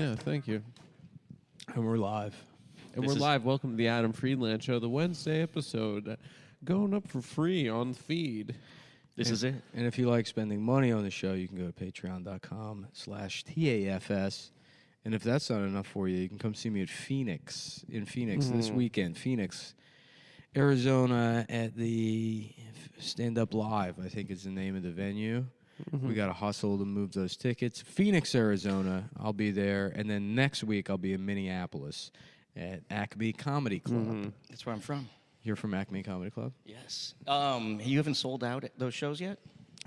Yeah, thank you. And we're live. And we're live. Welcome to the Adam Friedland Show, the Wednesday episode, going up for free on the feed. This is it. And if you like spending money on the show, you can go to patreon.com/TAFS. And if that's not enough for you, you can come see me at Phoenix, this weekend. Phoenix, Arizona at the Stand Up Live, I think is the name of the venue. We got to hustle to move those tickets. Phoenix, Arizona, I'll be there. And then next week, I'll be in Minneapolis at Acme Comedy Club. That's where I'm from. You're from Acme Comedy Club? Yes. You haven't sold out at those shows yet?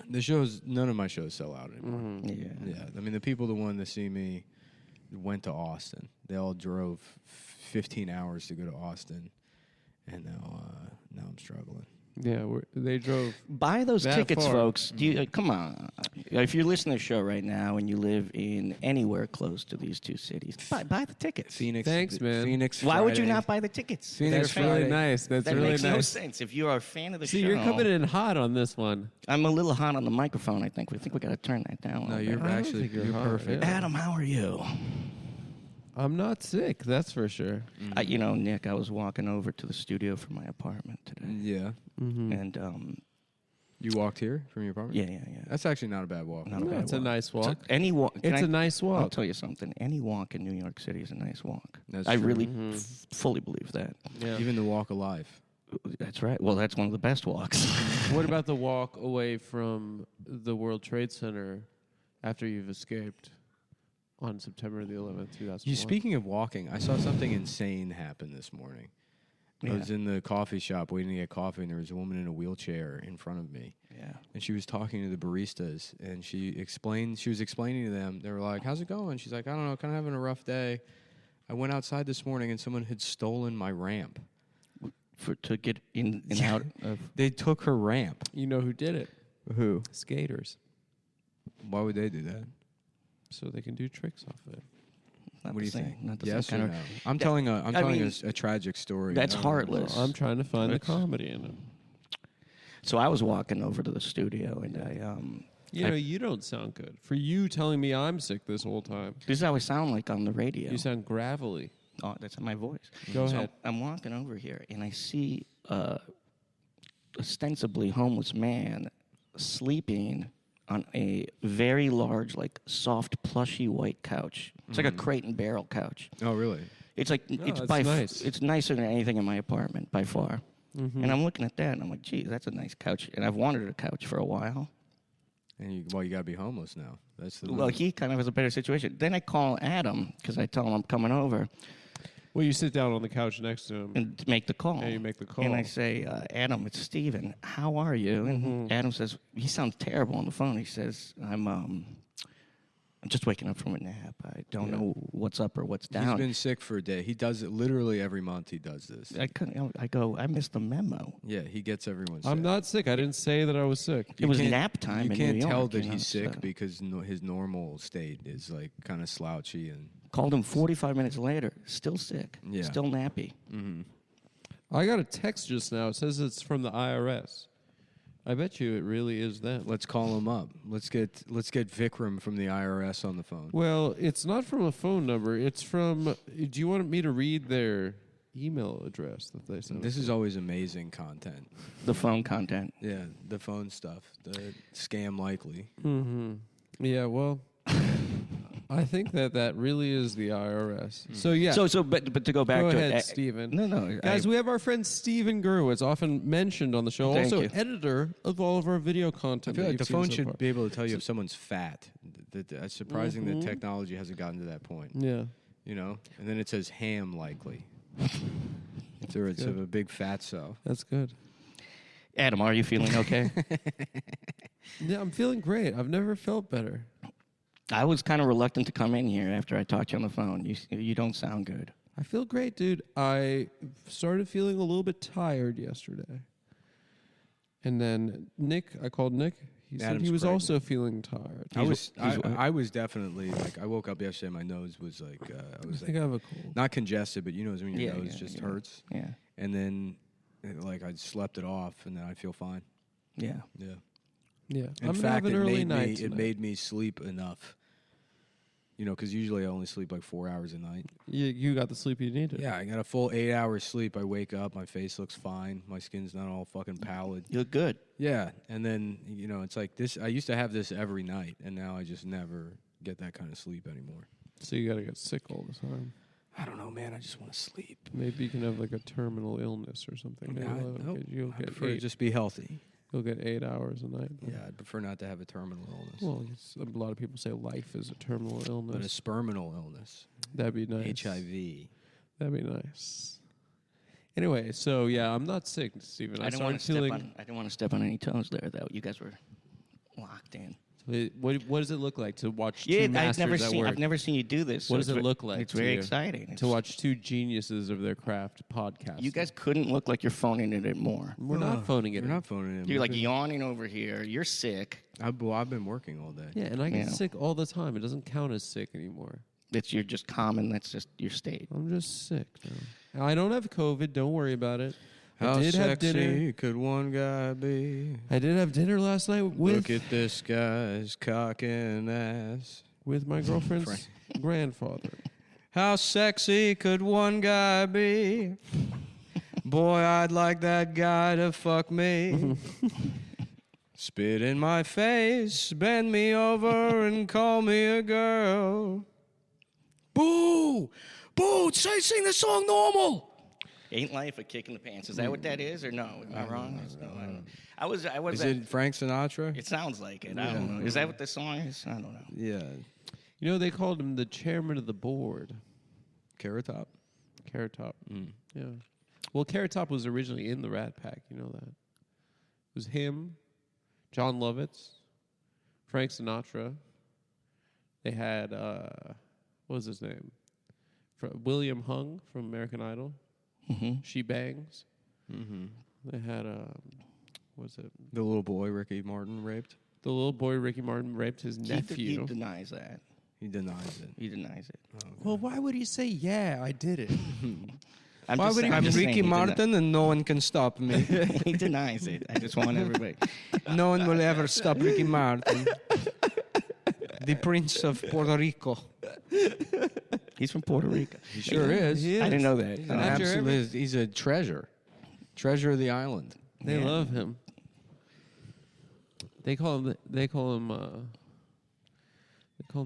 The shows, none of my shows sell out anymore. Yeah. I mean, the people that wanted to see me went to Austin. They all drove 15 hours to go to Austin. And now I'm struggling. Yeah, they drove. Buy those that tickets, far. folks. Come on. If you're listening to the show right now and you live in anywhere close to these two cities, buy the tickets. Phoenix. Thanks, man. Phoenix. Why would you Friday. not buy the tickets? Phoenix That's really Friday. nice. That's That really makes no nice. sense. If you are a fan of the See, show, you're coming in hot on this one. I'm a little hot on the microphone. I think we got to turn that down. No, a you're little bit. actually think you're you're hot, perfect. yeah. Adam, how are you? I'm not sick, that's for sure. Nick, I was walking over to the studio from my apartment today, Yeah. and You walked here from your apartment? yeah. That's actually not a bad walk. Not a bad It's a walk. nice walk. Any walk. It's a nice I'll walk. tell you something. Any walk in New York City is a nice walk. That's I true. really fully believe that. Yeah. Even the walk of life. That's right. Well, that's one of the best walks. What about the walk away from the World Trade Center after you've escaped on September the 11th, 2001? Speaking of walking, I saw something insane happen this morning. I was in the coffee shop waiting to get coffee, and there was a woman in a wheelchair in front of me. Yeah. And she was talking to the baristas, and she was explaining to them, they were like, how's it going? She's like, I don't know, kind of having a rough day. I went outside this morning, and someone had stolen my ramp. To get in and out of. They took her ramp. You know who did it? Who? Skaters. Why would they do that? So they can do tricks off of it. Not What do the you same, think? Not the Yes same or kind no? of. I'm telling mean, a tragic story. That's heartless. I'm trying to find the comedy in it. So I was walking over to the studio, and You don't sound good. For you telling me I'm sick this whole time, this is how I sound like on the radio. you sound gravelly. Oh, that's my voice. Go So ahead. I'm walking over here, and I see ostensibly homeless man sleeping on a very large, like soft, plushy white couch. It's like a crate and barrel couch. Oh, really? It's like it's that's by nice. it's nicer than anything in my apartment by far. And I'm looking at that, and I'm like, geez, that's a nice couch. And I've wanted a couch for a while. And you got to be homeless now. That's the Well, he kind of has a better situation. Then I call Adam because I tell him I'm coming over Well, you sit down on the couch next to him. and make the call. Yeah, you make the call. And I say, Adam, it's Steven. How are you? And Adam says, he sounds terrible on the phone. He says, I'm just waking up from a nap. I don't know what's up or what's down. He's been sick for a day. He does it literally every month. He does this. I go, I missed the memo. Yeah, he gets everyone sick. I'm not sick. I didn't say that I was sick. It was can't- nap time You in can't New tell York, that you know, he's sick so- because his normal state is like kind of slouchy and. Called him 45 minutes later, still sick, Yeah. still nappy. I got a text just now. It says it's from the IRS. I bet you it really is them. Let's call him up. Let's get Vikram from the IRS on the phone. Well, it's not from a phone number. It's from. Do you want me to read their email address that they sent? This is always amazing content. The phone content. Yeah, the phone stuff, the scam likely. Yeah, well, I think that really is the IRS. So yeah. But to go back Go to ahead, it, Steven. No, Guys, we have our friend Steven Gurwitz, often mentioned on the show, Thank also you. editor of all of our video I content. feel that like the you've seen phone so should far. be able to tell you if someone's fat. That's surprising that technology hasn't gotten to that point. Yeah. You know, and then it says ham likely. It's a big fat so. That's good. Adam, are you feeling okay? Yeah, I'm feeling great. I've never felt better. I was kind of reluctant to come in here after I talked to you on the phone. You don't sound good. I feel great, dude. I started feeling a little bit tired yesterday. And then I called Nick. He said Adam's he was pregnant. also feeling tired. I was definitely like I woke up yesterday. My nose was like I was I think I have a cold. not congested, but you know when your Yeah, nose yeah, just yeah. hurts. Yeah. And then like I slept it off, and then I feel fine. Yeah. Yeah. Yeah. In I'm fact, having an early it night. made me sleep enough Because usually I only sleep like 4 hours a night. You got the sleep you needed. Yeah, I got a full 8 hours sleep. I wake up, my face looks fine, my skin's not all fucking pallid. You look good. Yeah, and then it's like this. I used to have this every night, and now I just never get that kind of sleep anymore. So you got to get sick all the time. I don't know, man. I just want to sleep. Maybe you can have like a terminal illness or something. You'll I get prefer to just be healthy. You'll get 8 hours a night. Yeah, I'd prefer not to have a terminal illness. Well, a lot of people say life is a terminal illness. But a sperminal illness. That'd be nice. HIV. That'd be nice. Anyway, so yeah, I'm not sick, Stephen. I didn't want to step on any toes there, though. You guys were locked in. What does it look like to watch Yeah, two masters at work? I've never seen you do this. What does it look like? It's to very you exciting. to watch two geniuses of their craft podcast. You guys couldn't look like you're phoning it in more. We're not phoning it. We're not phoning it. You're like yawning over here. You're sick. I've been working all day. Yeah, and I get sick all the time. It doesn't count as sick anymore. You're just common. That's just your state. I'm just sick now. I don't have COVID. Don't worry about it. How I did have sexy dinner. could one guy be? I did have dinner last night Look at this guy's cock and ass. with my girlfriend's grandfather. How sexy could one guy be? Boy, I'd like that guy to fuck me. Spit in my face, bend me over, and call me a girl. Boo! Boo! Sing the song normal! Ain't life a kick in the pants? Is that what that is, or no? Am I wrong? No, I don't know. I was. Is it Frank Sinatra? It sounds like it. I don't know. Is that what the song is? I don't know. Yeah. They called him the chairman of the board. Carrot Top? Carrot Top. Yeah. Well, Carrot Top was originally in the Rat Pack. You know that. It was him, John Lovitz, Frank Sinatra. They had, what was his name? William Hung from American Idol. Mm-hmm. She Bangs. Mm-hmm. They had, what was it? The little boy Ricky Martin raped? The little boy Ricky Martin raped his nephew. He denies that. He denies it. He denies it. Oh, okay. Well, why would he say, yeah, I did it? I'm Ricky Martin and no one can stop me. He denies it. I just want everybody. No one will ever stop Ricky Martin. The Prince of Puerto Rico. He's from Puerto Rico. He sure is. He is. I didn't know that. Absolutely. He's a treasure. Treasure of the island. They love him. They call him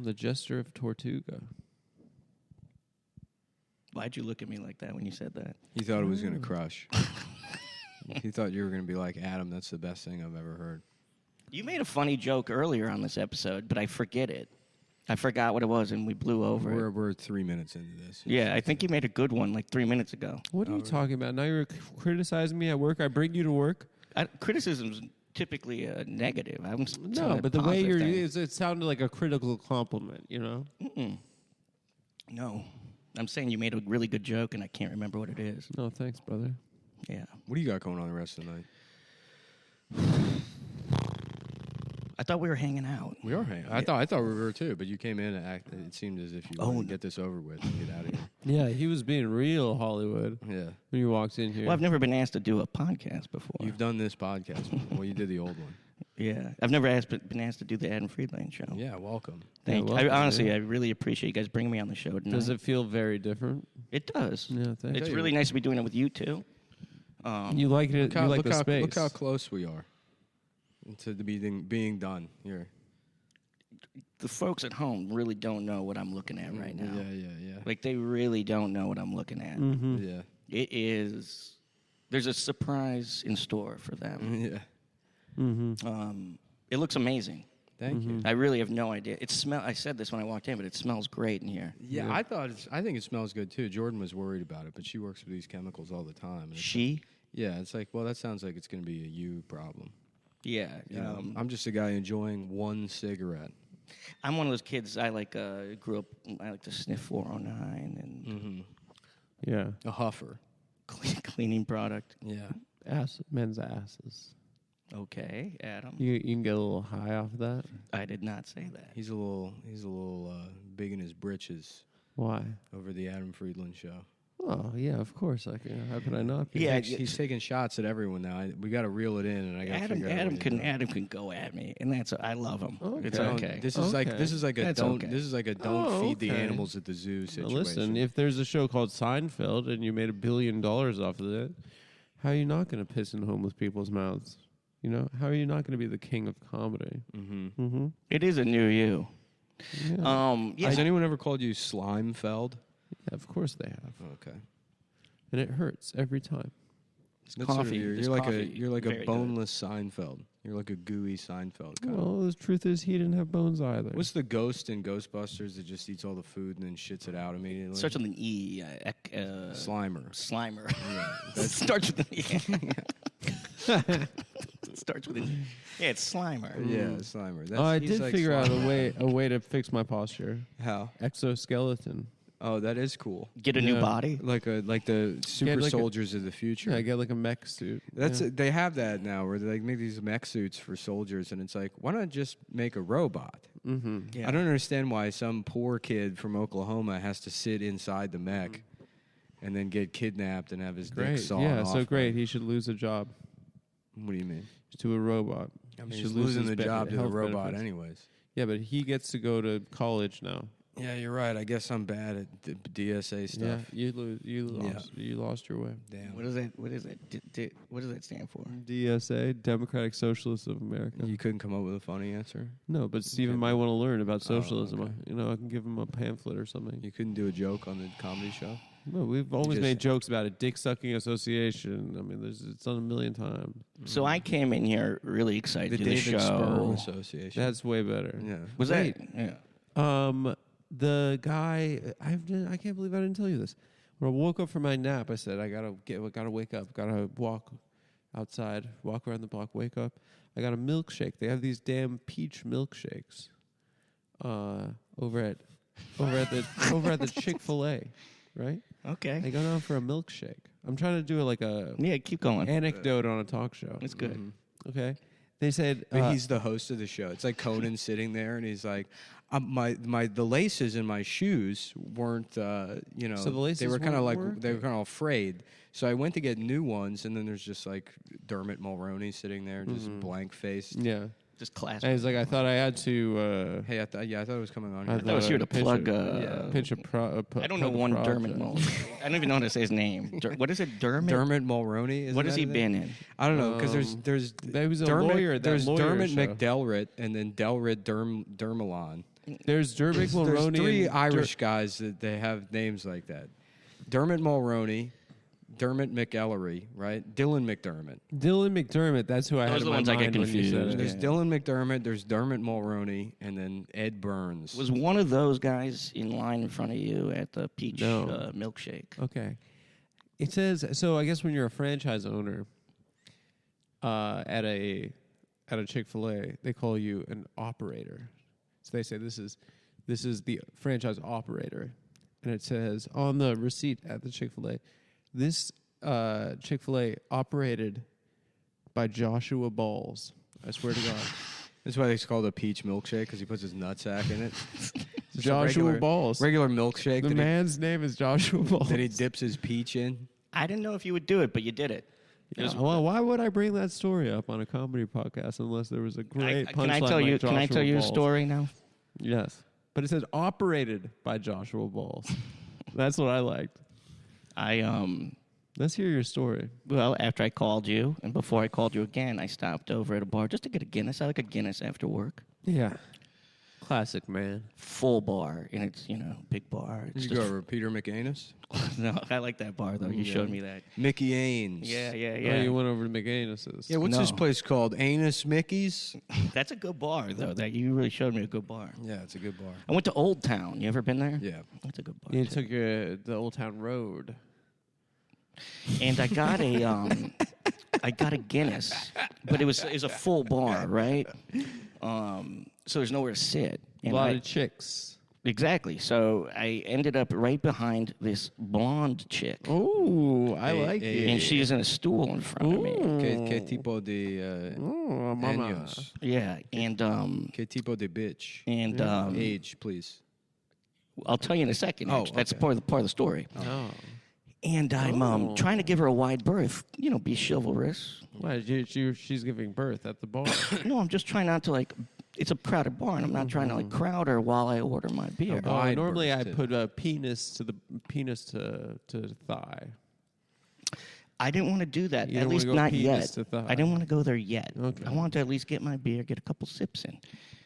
the Jester of Tortuga. Why'd you look at me like that when you said that? He thought it was going to crush. He thought you were going to be like, Adam, that's the best thing I've ever heard. You made a funny joke earlier on this episode, but I forget it. I forgot what it was, and we blew over it. We're 3 minutes into this. Yeah, I think you made a good one like 3 minutes ago. What are you talking about? Now you're criticizing me at work. I bring you to work. Criticism's typically a negative. No, but the way it sounded like a critical compliment, Mm-mm. No. I'm saying you made a really good joke, and I can't remember what it is. No, thanks, brother. Yeah. What do you got going on the rest of the night? I thought we were hanging out. We are hanging. I thought we were too, but you came in and it seemed as if you wanted to get this over with and get out of here. Yeah, he was being real Hollywood Yeah. when you walked in here. Well, I've never been asked to do a podcast before. You've done this podcast before. Well, you did the old one. Yeah. I've never been asked to do the Adam Friedland show. Yeah, welcome. Thank you. welcome, Honestly, I really appreciate you guys bringing me on the show tonight. Does it feel very different? It does. Yeah, thanks. It's really nice to be doing it with you, too. You like it? You like the space? Look how close we are to the being done here. The folks at home really don't know what I'm looking at right now. Yeah. Like, they really don't know what I'm looking at. Mm-hmm. Yeah. It is... There's a surprise in store for them. Yeah. Mm-hmm. It looks amazing. Thank you. I really have no idea. I said this when I walked in, but it smells great in here. Yeah, I think it smells good too. Jordan was worried about it, but she works with these chemicals all the time. She? Yeah, it's like, well, that sounds like it's going to be a you problem. Yeah. I'm just a guy enjoying one cigarette. I'm one of those kids. I grew up. I like to sniff 409 and Yeah. A huffer. cleaning product. Yeah. Men's asses. Okay, Adam. You can get a little high off of that. I did not say that. He's a little big in his britches Why? over the Adam Friedland show. Oh yeah, of course. How could I not be? Yeah, He's taking shots at everyone now. We got to reel it in, and I got to figure out. Adam can go at me, and I love him. Okay. It's okay. This is like a That's don't. okay. This is like a don't feed the okay. animals at the zoo Now situation. listen, if there's a show called Seinfeld and you made $1 billion off of it, how are you not going to piss in homeless people's mouths? You know, how are you not going to be the king of comedy? Mm-hmm. It is a new you. Yeah. Has anyone ever called you Slimefeld? Yeah, of course they have, Okay. and it hurts every time. That's coffee. You're This like coffee, you're like a very good. boneless Seinfeld. You're like a gooey Seinfeld. Kind of. Well, the truth is, he didn't have bones either. What's the ghost in Ghostbusters that just eats all the food and then shits it out immediately? Starts with an E. Slimer. Slimer. Yeah, Starts with an E. Starts with an E. Yeah, it's Slimer. Yeah, Slimer. I He's did like figure out Slimer. a way to fix my posture. How? Exoskeleton. Oh, that is cool. Get a new Yeah. body. Like the super like a- soldiers of the future. Yeah, I get like a mech suit. That's yeah. They have that now, where they like make these mech suits for soldiers, and it's like, why not just make a robot? Mm-hmm. Yeah. I don't understand why some poor kid from Oklahoma has to sit inside the mech and then get kidnapped and have his dick Great. sawn Yeah, off. so great. He should lose a job What do you mean? to a robot. I mean, He he's should lose losing his the job to the health robot benefits. anyways. Yeah, but he gets to go to college now. Yeah, you're right. I guess I'm bad at the DSA stuff. Yeah, you lost your way. Damn. What is it? What is it? What does that stand for? DSA, Democratic Socialists of America. You couldn't come up with a funny answer? No, but Steven Okay. might want to learn about socialism. okay. You know, I can give him a pamphlet or something. You couldn't do a joke on the comedy show? No, we've always just- made jokes about it. Dick sucking association. I mean, it's done 1,000,000 times. So I came in here really excited The to do the David Sperm show. Association. That's way better. yeah. Was Wait. that? Yeah. The guy, I can't believe I didn't tell you this. When I woke up from my nap, I said, I gotta wake up, gotta walk outside, walk around the block, wake up. I got a milkshake. They have these damn peach milkshakes over at the Chick-fil-A, right? I Okay. go down for a milkshake. I'm trying to do like a Yeah, keep going. anecdote on a talk show. It's good. Mhm. Okay. They said But he's the host of the show. It's like Conan sitting there, and he's like, the laces in my shoes weren't, So the laces they were kind of weren't like they were kind of afraid. So I went to get new ones, and then there's just like Dermot Mulroney sitting there, just blank faced. yeah. Just class. And he's like, I thought I had to. Hey, I thought it was coming on I here. thought it was here to pitch plug, pitch a pro. I don't know one Dermot Mulroney. I don't even know how to say his name. What is it? Dermot? Dermot Mulroney. Isn't What has that he his been name? in? I don't know because there's He was a Dermot, lawyer at that there's lawyer Dermot show. McDelrit and then Delrit Dermalon. There's Dermot Mulroney. There's three and Irish guys that they have names like that. Dermot Mulroney, Dermot McEllery, right? Dylan McDermott. Dylan McDermott. That's who I had Those in are the my ones I get mind when you said confused. it. There's Yeah. Dylan McDermott, there's Dermot Mulroney, and then Ed Burns. Was one of those guys in line in front of you at the peach No. milkshake? Okay. It says so. I guess when you're a franchise owner at a Chick-fil-A, they call you an operator. So they say this is the franchise operator, and it says on the receipt at the Chick-fil-A, this Chick-fil-A operated by Joshua Balls. I swear to God, That's why it's called a peach milkshake because he puts his nutsack in it. Just a Joshua Balls. regular milkshake The man's name is Joshua Balls. that he dips his peach in. I didn't know if you would do it, but you did it. Yeah, well, why would I bring that story up on a comedy podcast unless there was a great punchline? Can I tell you? like Can I Joshua tell you a Balls? story now? Yes, but it says operated by Joshua Balls. That's what I liked. Let's hear your story. Well, after I called you, and before I called you again, I stopped over at a bar just to get a Guinness. I like a Guinness after work. Yeah, classic man. Full bar, and it's big bar. It's Did you go over Peter McAnus? No, I like that bar though. You showed me that. Mickey Ains. Yeah. Oh, you went over to McAnus's. Yeah, what's this No. place called? Anus Mickey's? That's a good bar though. That you really showed me a good bar. Yeah, it's a good bar. I went to Old Town. You ever been there? Yeah. That's a good bar. You too. took the Old Town Road. And I got a Guinness, but it was a full bar, right? So there's nowhere to sit. A And lot of chicks. exactly. So I ended up right behind this blonde chick, Oh, I Hey, like hey, it. and she's in a stool in front of me. Que tipo de Oh, mama. años? Yeah, and Que tipo de bitch? and Age, please. I'll tell you in a second. Oh, actually. That's okay. part of the story. Oh. And I'm trying to give her a wide berth, be chivalrous. Why? She's giving birth at the bar. No, I'm just trying not to, it's a crowded bar, and I'm not trying to, crowd her while I order my beer. Normally I put a penis to thigh. I didn't want to do that, You at don't least wanna go not penis yet. to thigh. I didn't want to go there yet. Okay. I wanted to at least get my beer, get a couple sips in.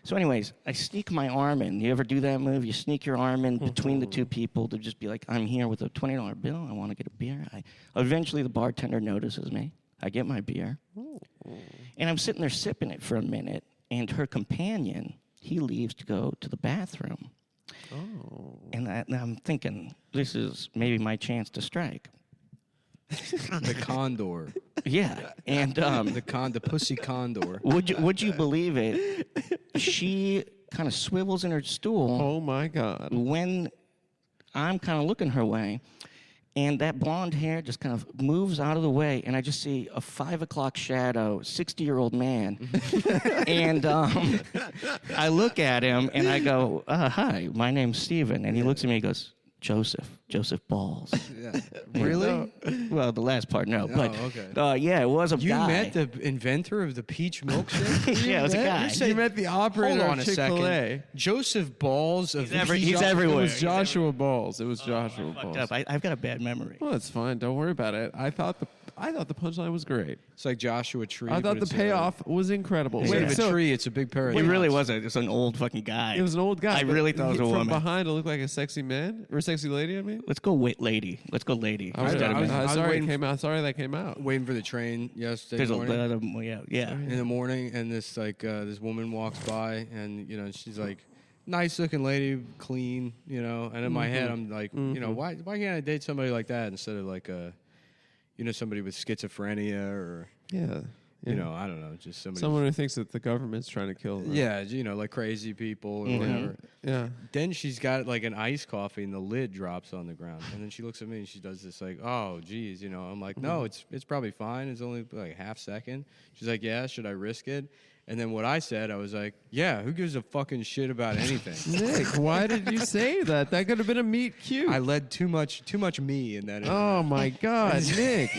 So anyways, I sneak my arm in. You ever do that move? You sneak your arm in between the two people to just be like, I'm here with a $20 bill. I want to get a beer. Eventually, the bartender notices me. I get my beer. And I'm sitting there sipping it for a minute, and her companion, he leaves to go to the bathroom. Oh. And I'm thinking, this is maybe my chance to strike. The condor. Yeah, and The pussy condor. would you believe it? She kind of swivels in her stool Oh my God. when I'm kind of looking her way, and that blonde hair just kind of moves out of the way, and I just see a 5 o'clock shadow, 60-year-old man, and I look at him and I go, "Hi, my name's Steven," and he looks at me and goes, Joseph Balls. Yeah. Really? Well, the last part, no. But, okay. yeah, it was a You guy. met the inventor of the peach milkshake? Yeah, it was a guy. You met the operator Hold on of a second. Chick-fil-A. Joseph Balls of He's It everywhere. was Joshua Balls. It was Joshua Balls. Fucked up. I've got a bad memory. Well, it's fine. Don't worry about it. I thought the punchline was great. It's like Joshua Tree. I thought but the it's payoff was incredible. Instead of a so tree, it's a big pair of It really nuts. was it's an old fucking guy. it was an old guy. I but really thought it was a from woman. behind, it looked like a sexy man or a sexy lady. I mean, Let's go lady. Let's go lady. I was, instead of I was- man. I sorry waiting it came out. Sorry that came out. Waiting for the train yesterday There's a morning. lot of yeah. In the morning, and this this woman walks by, and she's like, nice looking lady, clean, And in my head, I'm like, why can't I date somebody like that instead of like somebody with schizophrenia or Yeah. I don't know, just somebody. Someone who thinks that the government's trying to kill them. Yeah, like crazy people or whatever. Yeah. Then she's got like an iced coffee, and the lid drops on the ground. And then she looks at me, and she does this like, oh, geez, I'm like, no, it's probably fine. It's only like a half second. She's like, yeah, should I risk it? And then what I said, I was like, yeah, who gives a fucking shit about anything? Nick, why did you say that? That could have been a meet cute. I led too much me in that. Oh my God, Nick!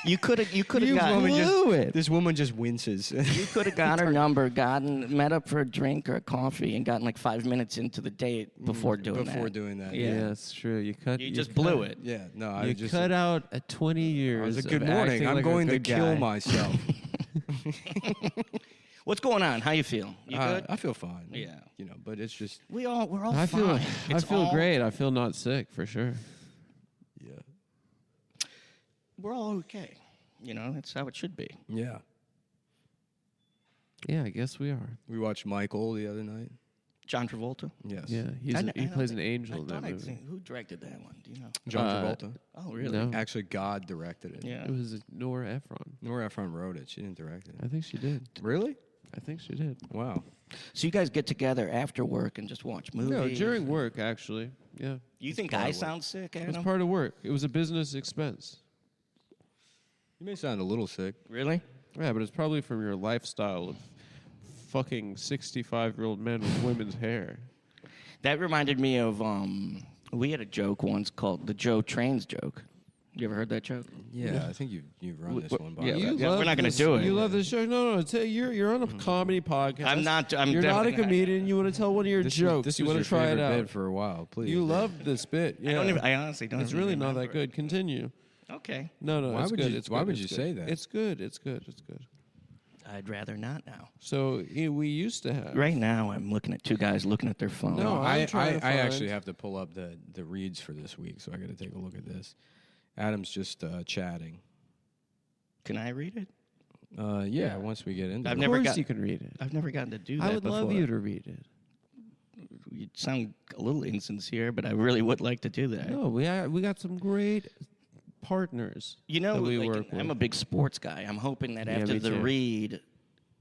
You could have You gotten blew it. This woman just winces. you could have got her number, met up for a drink or a coffee, and gotten like 5 minutes into the date before doing that. Yeah, Yeah. it's true. You cut. You just blew it. Yeah, no, I You just cut out 20 years. I was like, of good morning. acting I'm like a going to good kill guy. myself. What's going on? How you feel? You good? I feel fine. Yeah. But it's just We're all I feel. fine. I It's feel all- great. I feel not sick for sure. yeah. We're all okay. That's how it should be. Yeah. Yeah, I guess we are. We watched Michael the other night. John Travolta. Yes. Yeah, he I plays don't an think- angel in that I'd movie. seen- who directed that one? Do you know? John Travolta. Oh, really? No. Actually, God directed it. Yeah. It was Nora Ephron. Nora Ephron wrote it. She didn't direct it. I think she did. Really? I think she did. Wow. So you guys get together after work and just watch movies? No, during work actually. Yeah, You think part I of work. sound sick, it was Adam? part of work. It was a business expense. You may sound a little sick. Really? Yeah, but it's probably from your lifestyle of fucking 65-year-old men with women's hair. That reminded me of we had a joke once called the Joe Trains joke. You ever heard that joke? Yeah, I think you've run this one by. yeah, me. yeah, we're not gonna this- do it. You love this show? No. You're on a comedy podcast. I'm not. I'm You're not a definitely comedian. You want to tell one of your jokes. This you was want to your try it favorite out. bit for a while. Please. You loved this bit. Yeah. I honestly don't. It's even really not remember that good. Continue. it. Okay. No. Why it's would good. you- It's why good. would It's you good. say that? It's good. It's good. I'd rather not now. So we used to have. Right now, I'm looking at two guys looking at their phone. No, I I'm trying to find- actually have to pull up the reads for this week, so I got to take a look at this. Adam's just chatting. Can I read it? Yeah, once we get into I've it. never Of course got- you can read it. I've never gotten to do that I would before. love you to read it. You sound a little insincere, but I really would like to do that. No, we got some great partners. You know, that we like, work I'm with. a big sports guy. I'm hoping that Yeah, after me the too. read,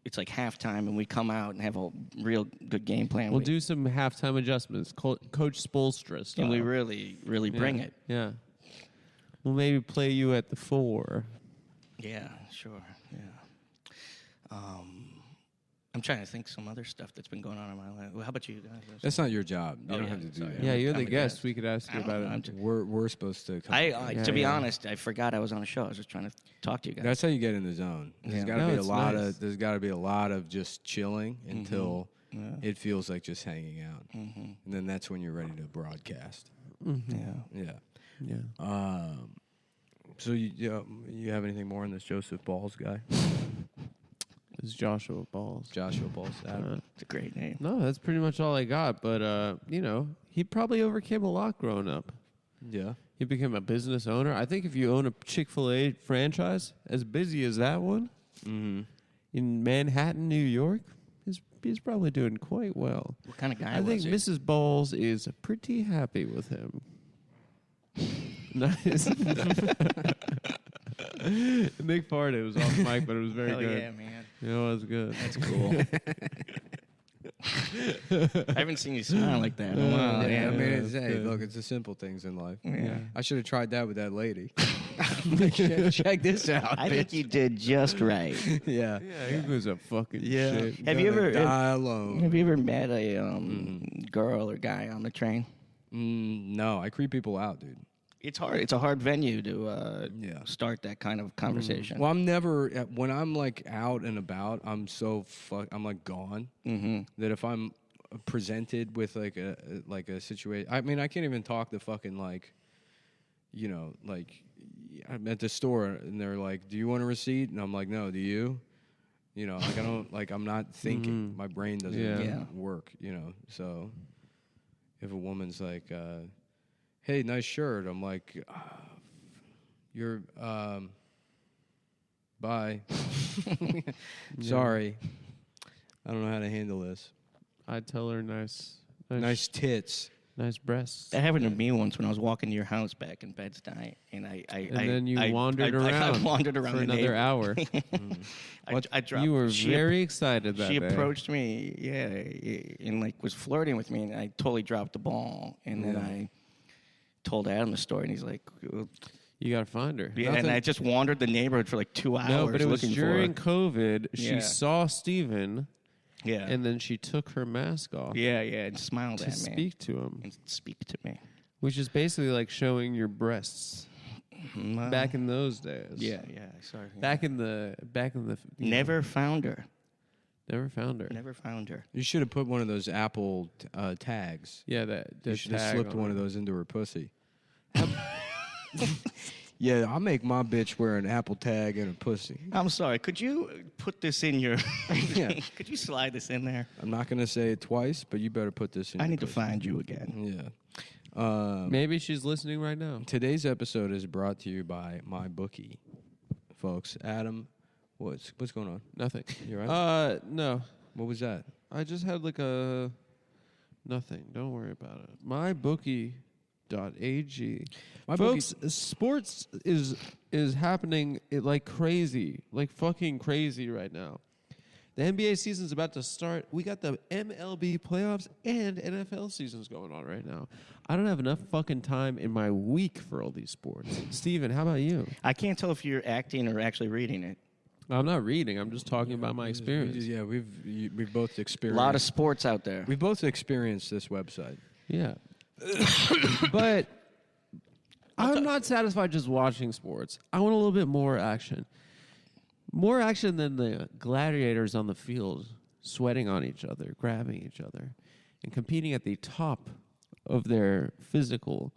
it's like halftime and we come out and have a real good game plan. We'll do some halftime adjustments, Coach Spolstra style. and we really, really bring it. Yeah. We'll maybe play you at the 4. Yeah, sure. Yeah. I'm trying to think some other stuff that's been going on in my life. Well, how about you guys? That's not your job. You Oh, don't yeah, have to do sorry. that. Yeah, you're I'm the the guest. guest. We could ask you I don't about know, it. I'm just- We're supposed to come. To be yeah. honest, I forgot I was on a show. I was just trying to talk to you guys. That's how you get in the zone. There's Yeah. got to No, be a it's lot nice. of there's got to be a lot of just chilling until Yeah. it feels like just hanging out, and then that's when you're ready to broadcast. Yeah. Yeah. Yeah. So you have anything more on this Joseph Balls guy? It's Joshua Balls. Joshua Balls. Adam? It's a great name. No, that's pretty much all I got. But, he probably overcame a lot growing up. Yeah. He became a business owner. I think if you own a Chick-fil-A franchise, as busy as that one, in Manhattan, New York, he's probably doing quite well. What kind of guy I was think he? Mrs. Balls is pretty happy with him. Nice. Nick farted. It was off mic, but it was very Hell good. yeah, man. It was good. That's cool. I haven't seen you smile like that in a while. I Yeah. mean, that's hey, good. look, it's the simple things in life. Yeah. I should have tried that with that lady. check this out. I think you did just right. Yeah. Yeah, he was a fucking Yeah. shit. Have you ever- die alone? Have you ever met a girl or guy on the train? No, I creep people out, dude. It's hard. It's a hard venue to Yeah. start that kind of conversation. Well, I'm never when I'm like out and about. I'm so I'm like gone that if I'm presented with like a situation, I mean, I can't even talk the fucking like, like I'm at the store and they're like, "Do you want a receipt?" And I'm like, "No, do you?" Like I don't like I'm not thinking. My brain doesn't Yeah. work. So if a woman's like, "Hey, nice shirt," I'm like, "You're bye." Sorry, I don't know how to handle this. I'd tell her nice Nice tits. nice breasts. That happened to me once when I was walking to your house back in Bed-Stuy, and Then you wandered I around wandered around for the another neighborhood. hour. I dropped. You were she- very excited that She day. approached me, and like was flirting with me, and I totally dropped the ball. And then I told Adam the story, and he's like, You gotta find her. "Yeah." And I just wandered the neighborhood for like 2 hours. No, but it was looking during for her. COVID. She Yeah. saw Steven, Yeah, and then she took her mask off yeah, and smiled to at me speak to him, and speak to me. which is basically like showing your breasts back in those days. Yeah, sorry. Back in the Never found her. never found her. Never found her. You should have put one of those Apple tags. Yeah, that You should have slipped one of those into her pussy. Yeah, I'll make my bitch wear an Apple tag and a pussy. I'm sorry. Could you put this in your? Yeah. Could you slide this in there? I'm not going to say it twice, but you better put this in I your need to pussy. find you again. Yeah. Maybe she's listening right now. Today's episode is brought to you by MyBookie, folks. Adam, what's going on? Nothing. You all right? No. What was that? I just had like a nothing. Don't worry about it. MyBookie.ag. Folks, sports is happening like crazy, like fucking crazy right now. The NBA season's about to start. We got the MLB playoffs and NFL seasons going on right now. I don't have enough fucking time in my week for all these sports. Steven, how about you? I can't tell if you're acting or actually reading it. I'm not reading. I'm just talking about my experience. Yeah, we've both A experienced. lot of sports out there. We've both experienced this website. Yeah. But I'm not satisfied just watching sports. I want a little bit more action. More action than the gladiators on the field sweating on each other, grabbing each other, and competing at the top of their physical,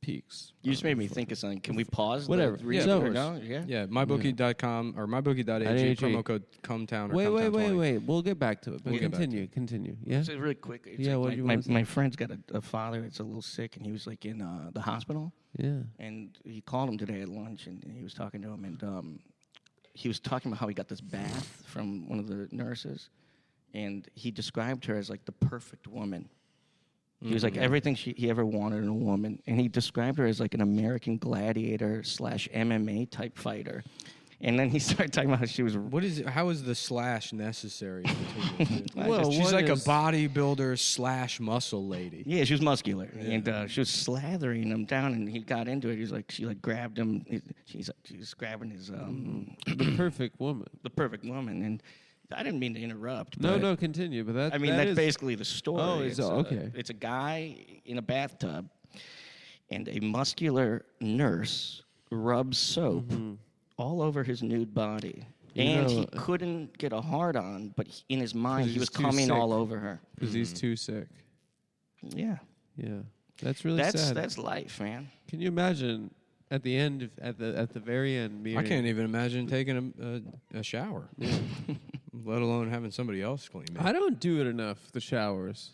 peaks. You just made me think of something. Can we pause? Whatever. The reason Yeah, or of no? course. Yeah. Yeah, mybookie.com or mybookie.ag, promo code CUMTOWN or Wait. CUMTOWN20. We'll get back to it. But We'll get back to continue. Yeah. So really quick. It's Yeah, like what do you my, wanna say? my friend's got a father that's a little sick, and he was like in the hospital. Yeah. And he called him today at lunch, and he was talking to him, and he was talking about how he got this bath from one of the nurses, and he described her as like the perfect woman. He was like everything he ever wanted in a woman, and he described her as like an American gladiator / MMA type fighter. And then he started talking about how she was. What is it? How is the slash necessary between the two? Well, She's one like is- a bodybuilder slash muscle lady. Yeah, she was muscular, and she was slathering him down, and he got into it. She grabbed him. She's grabbing his The perfect woman. the perfect woman, and I didn't mean to interrupt. No, but, no, continue. But that I mean that that's is- basically the story. Oh, it's okay. It's a guy in a bathtub, and a muscular nurse rubs soap all over his nude body. You And know- he couldn't get a hard on, but in his mind, 'Cause he was he's too coming sick. all over her. because he's too sick. Yeah. Yeah, that's really sad. That's life, man. Can you imagine at the end, at the very end? I can't even imagine taking a shower, let alone having somebody else clean me. I don't do it enough. The showers.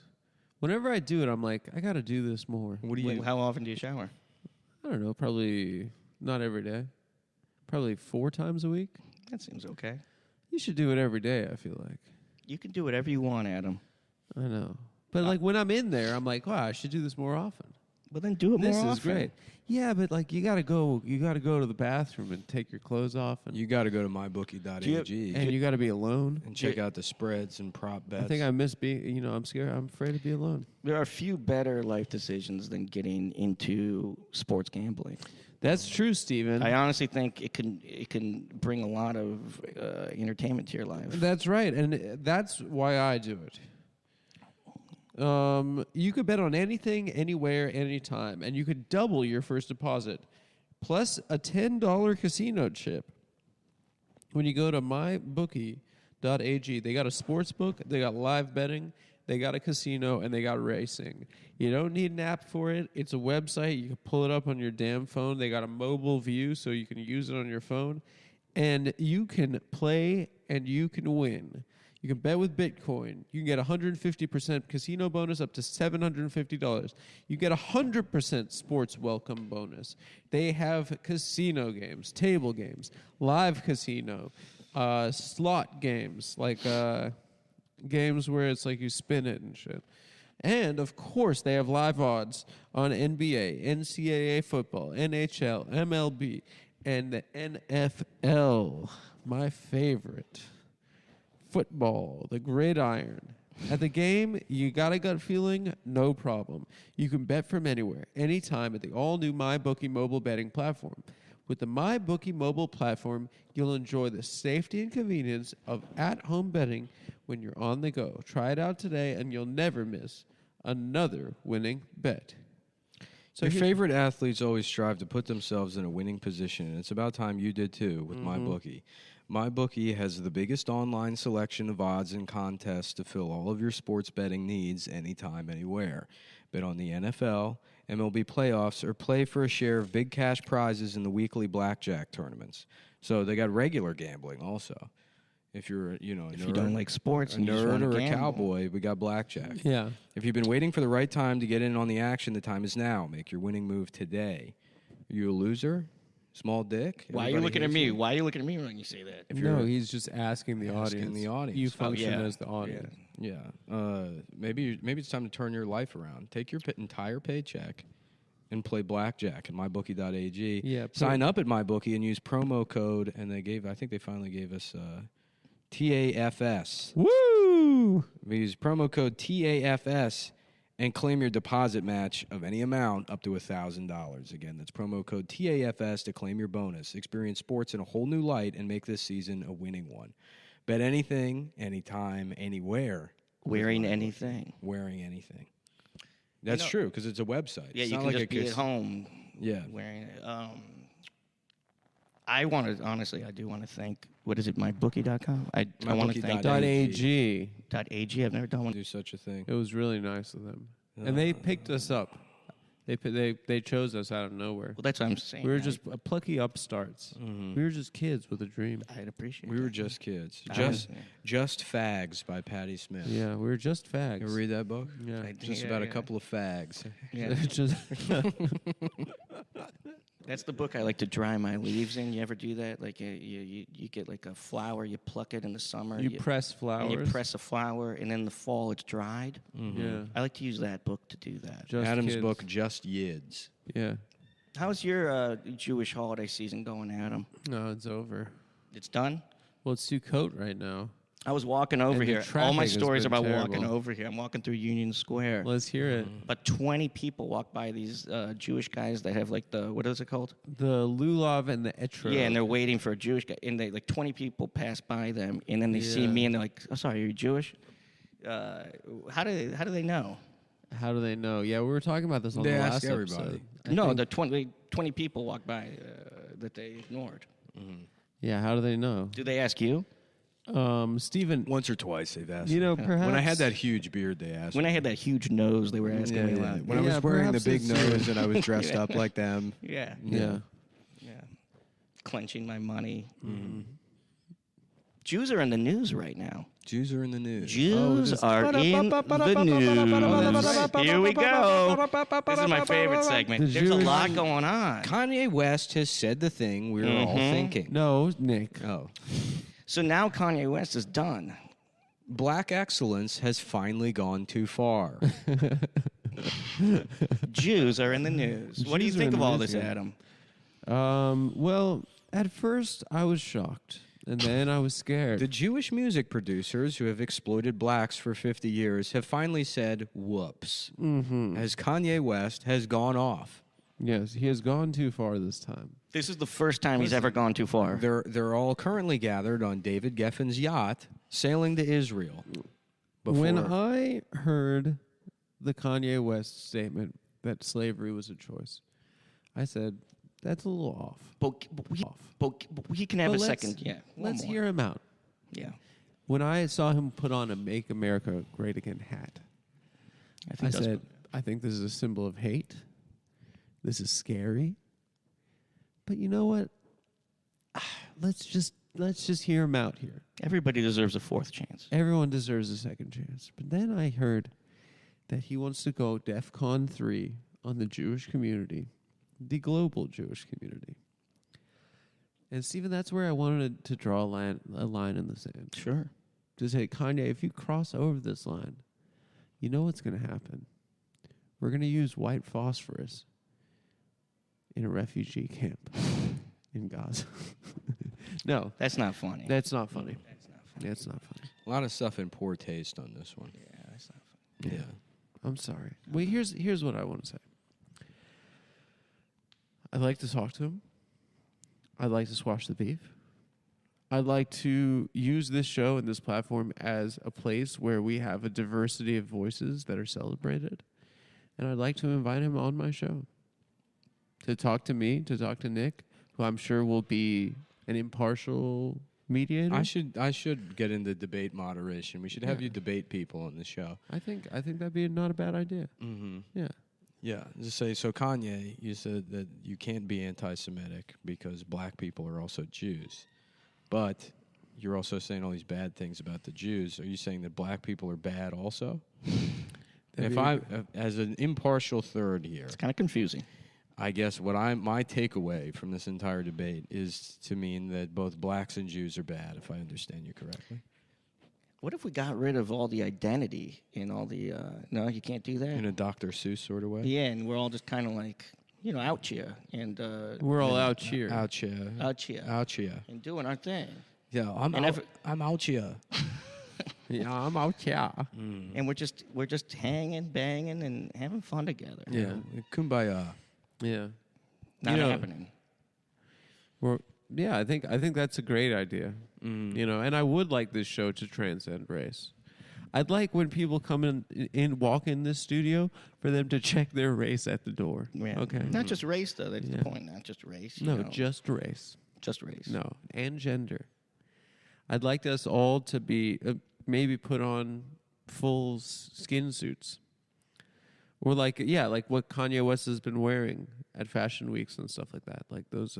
Whenever I do it, I'm like, I got to do this more. What do you? How often do you shower? I don't know. Probably not every day. Probably 4 times a week. That seems okay. You should do it every day. I feel like. You can do whatever you want, Adam. I know, but like when I'm in there, I'm like, wow, I should do this more often. Well, then do it more This often. is great. Yeah, but like you gotta go to the bathroom and take your clothes off, and You got to go to mybookie.ag and you gotta be alone. and check out the spreads and prop bets. I think I miss being. I'm scared. I'm afraid to be alone. There are few better life decisions than getting into sports gambling. That's true, Steven. I honestly think it can bring a lot of entertainment to your life. That's right, and that's why I do it. You could bet on anything, anywhere, anytime, and you could double your first deposit, plus a $10 casino chip. When you go to mybookie.ag, they got a sports book, they got live betting, they got a casino, and they got racing. You don't need an app for it. It's a website. You can pull it up on your damn phone. They got a mobile view, so you can use it on your phone. And you can play and you can win. You can bet with Bitcoin. You can get 150% casino bonus up to $750. You get 100% sports welcome bonus. They have casino games, table games, live casino, slot games, like games where it's like you spin it and shit. And, of course, they have live odds on NBA, NCAA football, NHL, MLB, and the NFL, my favorite. Football, the gridiron. At the game, you got a gut feeling? No problem. You can bet from anywhere, anytime at the all-new MyBookie mobile betting platform. With the MyBookie mobile platform, you'll enjoy the safety and convenience of at-home betting when you're on the go. Try it out today, and you'll never miss another winning bet. So Your favorite athletes always strive to put themselves in a winning position, and it's about time you did too with MyBookie. MyBookie has the biggest online selection of odds and contests to fill all of your sports betting needs anytime, anywhere. Bet on the NFL, MLB playoffs, or play for a share of big cash prizes in the weekly blackjack tournaments. So they got regular gambling also. If you're, a If you nerd, don't like sports, a and you just nerd wanna or a gamble. cowboy, we got blackjack. Yeah. If you've been waiting for the right time to get in on the action, the time is now. Make your winning move today. Are you a loser? Small dick? Why are you Everybody looking at hates me? you? Why are you looking at me when you say that? If you're No, he's just asking the Asking audience. the audience. You Oh, function yeah. as the audience. Yeah. Maybe it's time to turn your life around. Take your entire paycheck and play blackjack at mybookie.ag. Yeah, Sign up at MyBookie and use promo code. And I think they finally gave us TAFS. Woo! We use promo code TAFS and claim your deposit match of any amount up to $1,000. Again, that's promo code TAFS to claim your bonus. Experience sports in a whole new light and make this season a winning one. Bet anything, anytime, anywhere. Wearing anything. Wearing anything. That's know- true because it's a website. Yeah, It's you not can like just be at home Yeah. wearing it. I want to, honestly, I do want to thank, what is it, mybookie.com? I want to thank MyBookie.ag. .ag. I've never done one. Do such a thing. It was really nice of them, and they picked us up. They chose us out of nowhere. Well, that's what I'm saying. We were just plucky upstarts. We were just kids with a dream. I'd appreciate We that. were just kids. I Just Fags by Patti Smith. Yeah, we were just fags. You ever read that book? Yeah, Just Yeah, about a yeah. couple of fags. Yeah. just That's the book I like to dry my leaves in. You ever do that? Like you get like a flower, you pluck it in the summer. you press flowers. And you press a flower, and in the fall it's dried. Yeah, I like to use that book to do that. just Adam's kids. book, Just Yids. Yeah, How's your Jewish holiday season going, Adam? no, it's over. It's done? Well, it's Sukkot right now. I was walking over And the here. All traffic my has stories are been about walking terrible. over here. I'm walking through Union Square. Let's hear it. But 20 people walk by these Jewish guys that have like the, what is it called? The lulav and the etrog. Yeah, and they're waiting for a Jewish guy. And they like 20 people pass by them, and then they see Yeah. me, and they're like, "Oh, sorry, are you Jewish?" How do they know? How do they know? Yeah, we were talking about this on They the ask last everybody. episode. I No, think- the 20 people walk by that they ignored. Yeah, how do they know? Do they ask you? Stephen, Once or twice they've asked. you know, me. perhaps When I had that huge beard, they asked. When me. I had that huge nose, they were asking me a lot. When I Yeah, was wearing the perhaps big it's, nose and I was dressed up like them. Yeah, yeah. yeah. Clenching my money. Jews are in the news right now. Jews are in the news. Jews this- are in the news. Here we go. This is my favorite segment. The There's a Jewish- lot going on. Kanye West has said the thing we were all thinking. No, Nick. Oh. So now Kanye West is done. Black excellence has finally gone too far. Jews are in the news. What do you Jews are think in of the all news, this, yeah. Adam? Well, at first I was shocked, and then I was scared. The Jewish music producers who have exploited blacks for 50 years have finally said, whoops, as Kanye West has gone off. Yes, he has gone too far this time. This is the first time he's ever gone too far. They're all currently gathered on David Geffen's yacht, sailing to Israel. When I heard the Kanye West statement that slavery was a choice, I said, that's a little off. But we can have But a let's- second. Yeah. one Let's more. hear him out. Yeah. When I saw him put on a Make America Great Again hat, I that's said, I think this is a symbol of hate. This is scary. But you know what? Let's just hear him out here. everybody deserves a fourth chance. Everyone deserves a second chance. But then I heard that he wants to go DEFCON 3 on the Jewish community, the global Jewish community. And Stephen, that's where I wanted to draw a line in the sand. Sure. To say, Kanye, if you cross over this line, you know what's going to happen. We're going to use white phosphorus in a refugee camp in Gaza. No, That's not funny. that's not funny. That's not funny. That's not funny. A lot of stuff in poor taste on this one. Yeah, that's not funny. Yeah. I'm sorry. Well, here's what I want to say. I'd like to talk to him. I'd like to squash the beef. I'd like to use this show and this platform as a place where we have a diversity of voices that are celebrated. And I'd like to invite him on my show to talk to me, to talk to Nick, who I'm sure will be an impartial mediator. I should get into debate moderation. We should have you debate people on the show. I think that'd be not a bad idea. Mm-hmm. Yeah. Yeah. Just say, so Kanye, you said that you can't be anti-Semitic because black people are also Jews. But you're also saying all these bad things about the Jews. Are you saying that black people are bad also? If I, as an impartial third here, It's kind of confusing. I guess my takeaway from this entire debate is to mean that both blacks and Jews are bad, if I understand you correctly. What if we got rid of all the identity and all the... no, you can't do that? In a Dr. Seuss sort of way? Yeah, and we're all just kind of like, out here. And We're all out here. Out here. out here. Out here. And doing our thing. Yeah, I'm out here. Yeah, I'm out here. And we're just hanging, banging, and having fun together. Yeah. Kumbaya. Yeah. Not You know- happening. I think that's a great idea. And I would like this show to transcend race. I'd like when people come walk in this studio for them to check their race at the door. Yeah. Okay. Not just race, though. That's Yeah. the point. Not just race. No, just race. just race. No, and gender. I'd like us all to be maybe put on full skin suits, or like what Kanye West has been wearing at fashion weeks and stuff like that, like those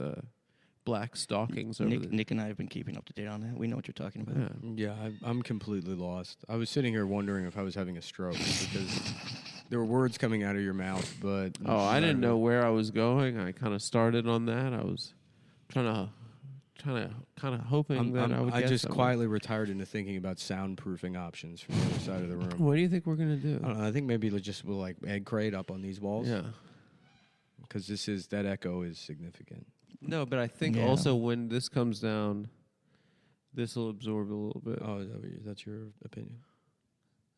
black stockings over the. Nick and I have been keeping up to date on that. We know what you're talking about. Yeah. Yeah, I'm completely lost. I was sitting here wondering if I was having a stroke because there were words coming out of your mouth, but... Oh, I didn't know where I was going. I kind of started on that. I was kind of hoping that I would I get just somewhere. quietly retired into thinking about soundproofing options from the other side of the room. What do you think we're gonna do? I don't know. I think maybe we'll like egg crate up on these walls. Yeah. Because that echo is significant. No, but I think Yeah. also when this comes down, This will absorb a little bit. Oh, that's your opinion?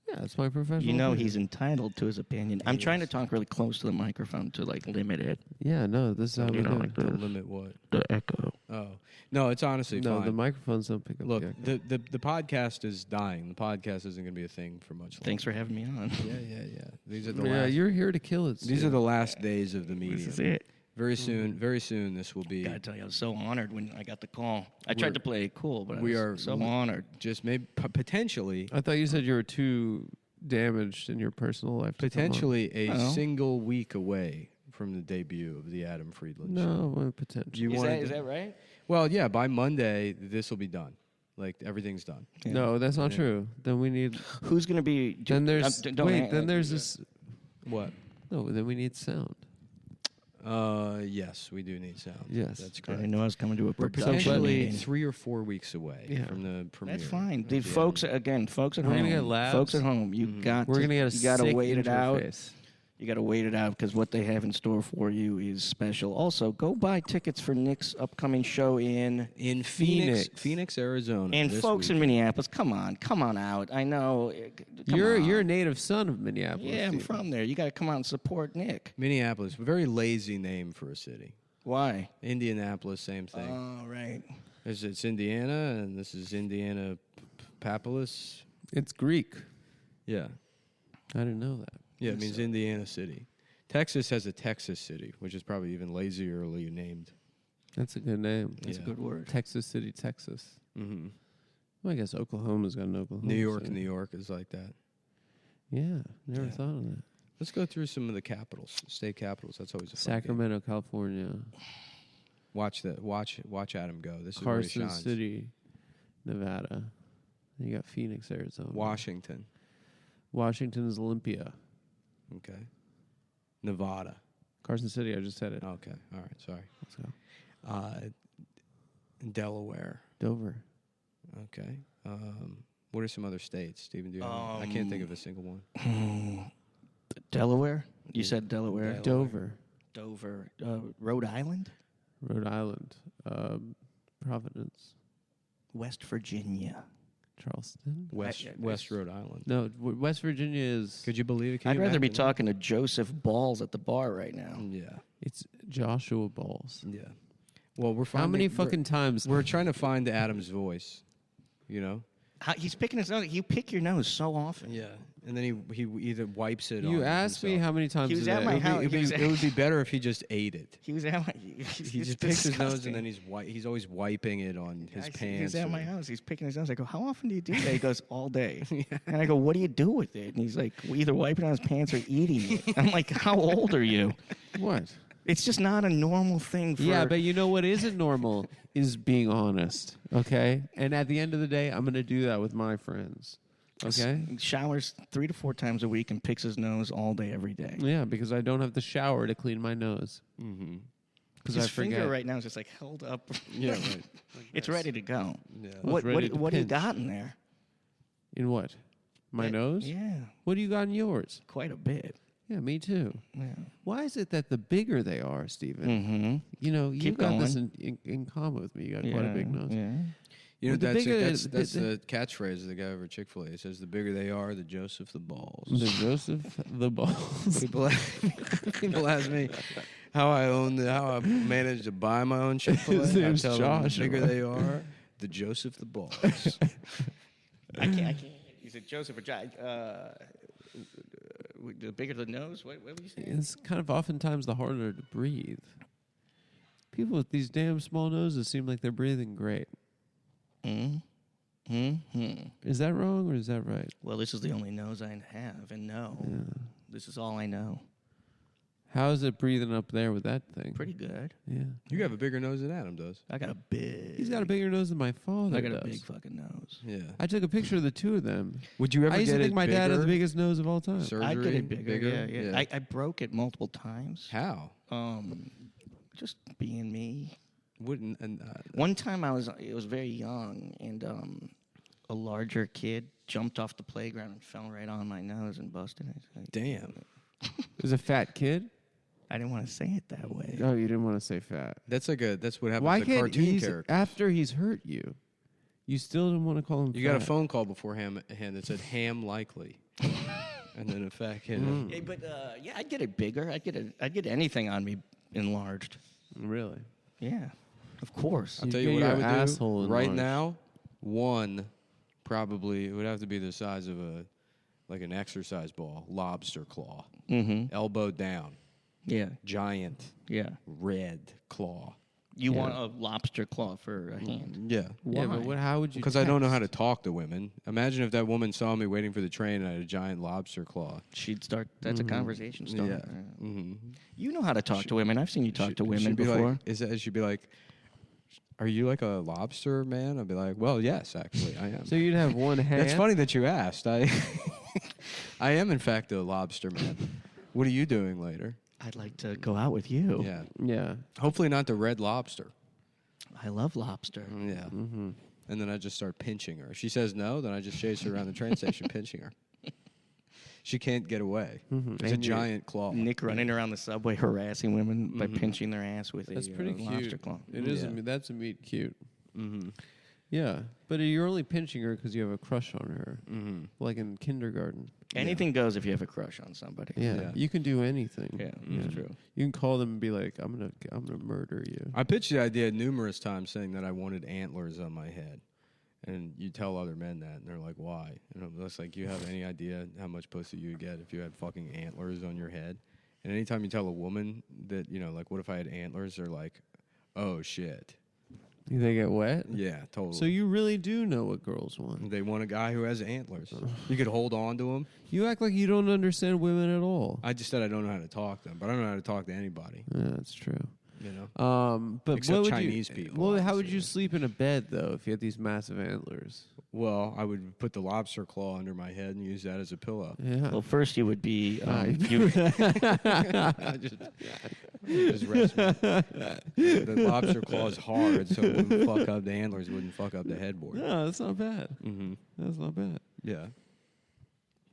Yeah, that's my professional. You know opinion. he's entitled to his opinion. I'm trying to talk really close to the microphone to like limit it. Yeah, no, this is how we do it. To limit what? The echo. Oh. No, it's honestly No, fine. the microphones don't pick up. Look, the echo. the podcast is dying. The podcast isn't going to be a thing for much longer. Thanks for having me on. Yeah. These are the Yeah, last. you're here to kill it. These are the last days of the medium. This is it. Very soon, this will be. Gotta tell you, I was so honored when I got the call. I tried to play it cool, but we I are was so honored. Just maybe potentially. I thought you said you were too damaged in your personal life. to come on. Potentially a Oh. single week away from the debut of the Adam Friedland show. No, well, potential. You Is wanted that to- right? Well, yeah. By Monday, this will be done. Like everything's done. Yeah. No, that's not true. Then we need. Who's gonna be? Then there's. don't Wait, hang- then there's this. What? No, then we need sound. Yes, we do need sound. Yes. That's I correct. didn't know I was coming to a We're production potentially meeting. 3 or 4 weeks away Yeah. from the premiere. That's fine. of The the folks Adam. folks at We're home. gonna get labs. Folks at home, you got. We're to, gonna get a You gotta sick wait it out. interface. You got to wait it out because what they have in store for you is special. Also, go buy tickets for Nick's upcoming show in Phoenix, Arizona. and this folks in week. Minneapolis. Come on out. I know. You're on. a native son of Minneapolis. Yeah, I'm Steve. from there. You got to come out and support Nick. Minneapolis, a very lazy name for a city. Why? Indianapolis, same thing. Oh, right. It's Indiana, and this is Indiana Papolis. It's Greek. Yeah. I didn't know that. Yeah, it means Indiana City. Texas has a Texas City, which is probably even lazierly named. That's a good name. That's a good word. Texas City, Texas. Mm-hmm. Well, I guess Oklahoma's got an Oklahoma. New York, City. New York is like that. Yeah, never Yeah. thought of that. Let's go through some of the capitals, state capitals. That's always a fun game. Sacramento, California. Watch Adam go. This is Carson where he shines. City, Nevada. Then you got Phoenix, Arizona. Washington. Washington is Olympia. Okay. Nevada. Carson City, I just said it. Okay. All right. Sorry. Let's go. Delaware. Dover. Okay. What are some other states, Stephen? Do you have I can't think of a single one. Delaware? You said Delaware. Dover. Dover. Rhode Island? Rhode Island. Providence. West Virginia. Charleston. West Rhode Island. No, West Virginia is. Could you believe it? Can I'd you rather be imagine talking to Joseph Balls at the bar right now. that? Yeah. It's Joshua Balls. Yeah. Well, we're How finding, many fucking times? We're trying to find Adam's voice. You know. He's picking his nose. You pick your nose so often. Yeah. And then he either wipes it. You on asked me himself. how many times He was a at day. my house. It would be better if he just ate it. He was at my. He just picks his nose and then he's always wiping it on his pants. He's at my or- house. He's picking his nose. I go, how often do you do that? He goes, all day. And I go, what do you do with it? And he's like, well, either wiping on his pants or eating it. I'm like, how old are you? What? It's just not a normal thing for. Yeah, but you know what isn't normal is being honest. Okay, and at the end of the day, I'm gonna do that with my friends. Okay. He showers 3 to 4 times a week and picks his nose all day, every day. Yeah, because I don't have to shower to clean my nose. Mm-hmm. Because His I forget. finger right now is just like held up. Yeah, right. It's ready to go. Yeah. What ready to what do you pinch. got in there? In what? My nose? Yeah, What do you got in yours? quite a bit. Yeah, me too. Yeah. Why is it that the bigger they are, Stephen? Mm-hmm. You know, you Keep got this going. in common with me. You got quite a big nose. Yeah. You know, Well, the that's, bigger that's, the- that's the- the catchphrase of the guy over at Chick-fil-A. He says, the bigger they are, the Joseph the balls. The Joseph the balls. People ask me how I managed to buy my own Chick-fil-A. His I name's tell them the Joshua. bigger they are, the Joseph the balls. I can't. Is it Joseph or John? The bigger the nose? What were you saying? It's kind of oftentimes the harder to breathe. People with these damn small noses seem like they're breathing great. Mm-hmm. Is that wrong or is that right? Well, this is the only nose I have, and no, this is all I know. How is it breathing up there with that thing? Pretty good. Yeah. You have a bigger nose than Adam does. I got a big. He's got a bigger nose than my father I got a does. big fucking nose. Yeah. I took a picture of the two of them. Would you ever I used get to think it my dad had the bigger? biggest nose of all time. Surgery? I get it bigger. Yeah. Yeah. I broke it multiple times. How? Just being me. Wouldn't and One time I was very young, and a larger kid jumped off the playground and fell right on my nose and busted it. damn. It was a fat kid? I didn't want to say it that way. Oh, you didn't want to say fat. That's what happens Why to can't cartoon he's characters. after he's hurt you? You still didn't want to call him You fat. got a phone call beforehand that said ham likely. And then in fact, Hey, but yeah, I'd get it bigger. I'd get anything on me enlarged. Really? Yeah, of course. I'll tell get you what your I would asshole do right enlarged. now. One, probably it would have to be the size of like an exercise ball, lobster claw, elbow down, Yeah, giant yeah. red claw. You want a lobster claw for a hand? Yeah. Yeah, but Why? how would you? Because I don't know how to text? talk to women. Imagine if that woman saw me waiting for the train and I had a giant lobster claw. She'd start. That's a conversation starter. Yeah. Mm-hmm. You know how to talk to women. I've seen you talk to women she'd be before. she'd be like, "Are you like a lobster man?" I'd be like, "Well, yes, actually, I am." So you'd have one hand. That's funny that you asked. I am in fact a lobster man. What are you doing later? I'd like to go out with you. Yeah. Yeah. Hopefully not the red lobster. I love lobster. Yeah. Mm-hmm. And then I just start pinching her. If she says no, then I just chase her around the train station pinching her. She can't get away. It's a And you- giant claw. Nick running around the subway harassing women by pinching their ass with That's a pretty lobster cute. claw. It is. Yeah. That's a meat cute. Mm-hmm. Yeah, but you're only pinching her because you have a crush on her, Mm-hmm. like in kindergarten. Anything goes if you have a crush on somebody. Yeah, Yeah. you can do anything. Yeah, that's true. You can call them and be like, "I'm gonna murder you." I pitched the idea numerous times saying that I wanted antlers on my head. And you tell other men that, and they're like, why? And I'm just like, you have any idea how much pussy you would get if you had fucking antlers on your head? And anytime you tell a woman that, you know, like, what if I had antlers? They're like, oh, shit. They get wet. Yeah, totally. So you really do know what girls want. They want a guy who has antlers. You could hold on to him. You act like you don't understand women at all. I just said I don't know how to talk to them, but I don't know how to talk to anybody, Yeah, that's true. you know? But Except what would Chinese you, people, Well, how would obviously. you sleep in a bed though if you had these massive antlers? Well, I would put the lobster claw under my head and use that as a pillow. Yeah. Well, first you would be. Just rest me. The lobster claw is hard, so it wouldn't fuck up the antlers, wouldn't fuck up the headboard. No, that's not bad. Mm-hmm. That's not bad. Yeah.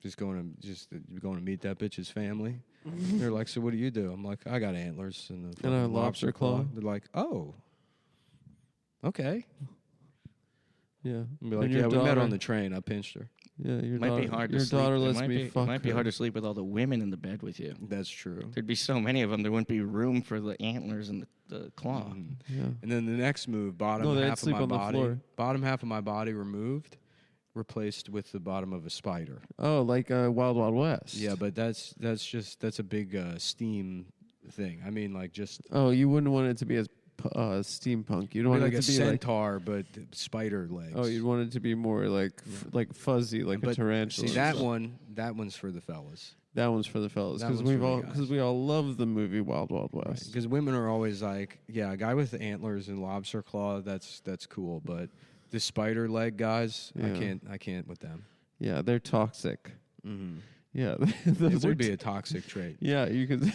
Just going to meet that bitch's family. They're like, so what do you do? I'm like, I got antlers and a And a fucking lobster claw. They're like, oh, okay. Yeah. I'd be like, And yeah, your we met daughter- on the train. I pinched her. Yeah, your might daughter, be hard to your sleep. daughter It lets might me be, fuck It might be her. hard to sleep with all the women in the bed with you. That's true. There'd be so many of them, there wouldn't be room for the antlers and the claw. Mhm. Yeah. And then the next move, No, they'd half of sleep my on the body, floor. bottom half of my body removed, replaced with the bottom of a spider. Oh, like Wild Wild West. Yeah, but that's a big steam thing. I mean, like just Oh, you wouldn't want it to be as steampunk. You'd be want like it a to be like. centaur, but spider legs. Oh, you'd want it to be more like like fuzzy, like a But tarantula. see that one's for the fellas. That one's for the fellas That because one's for the guys. we all love the movie Wild Wild West. Because women are always like, yeah, a guy with antlers and lobster claw, that's cool, but the spider leg guys, Yeah. I can't with them. Yeah, they're toxic. Mm-hmm. Yeah, It those are would be a toxic trait. Yeah, you could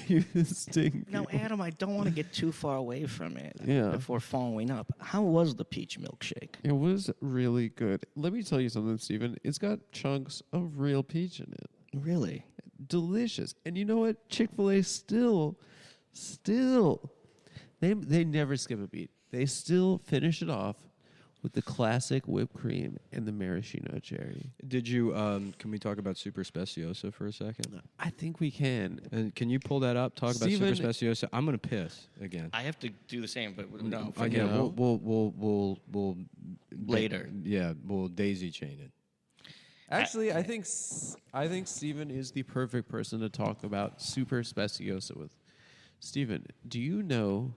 sting. Now, people. Adam, I don't want to get too far away from it Yeah. before following up. How was the peach milkshake? It was really good. Let me tell you something, Steven. It's got chunks of real peach in it. Really? Delicious. And you know what? Chick-fil-A still, they never skip a beat. They still finish it off with the classic whipped cream and the maraschino cherry. Did you, can we talk about Super Speciosa for a second? I think we can. And can you pull that up? Talk about Steven- Super Speciosa. I'm going to piss again. I have to do the same, but no. Yeah, no. we'll Later. Yeah, we'll daisy chain it. Actually, I think Steven is the perfect person to talk about Super Speciosa with. Steven, do you know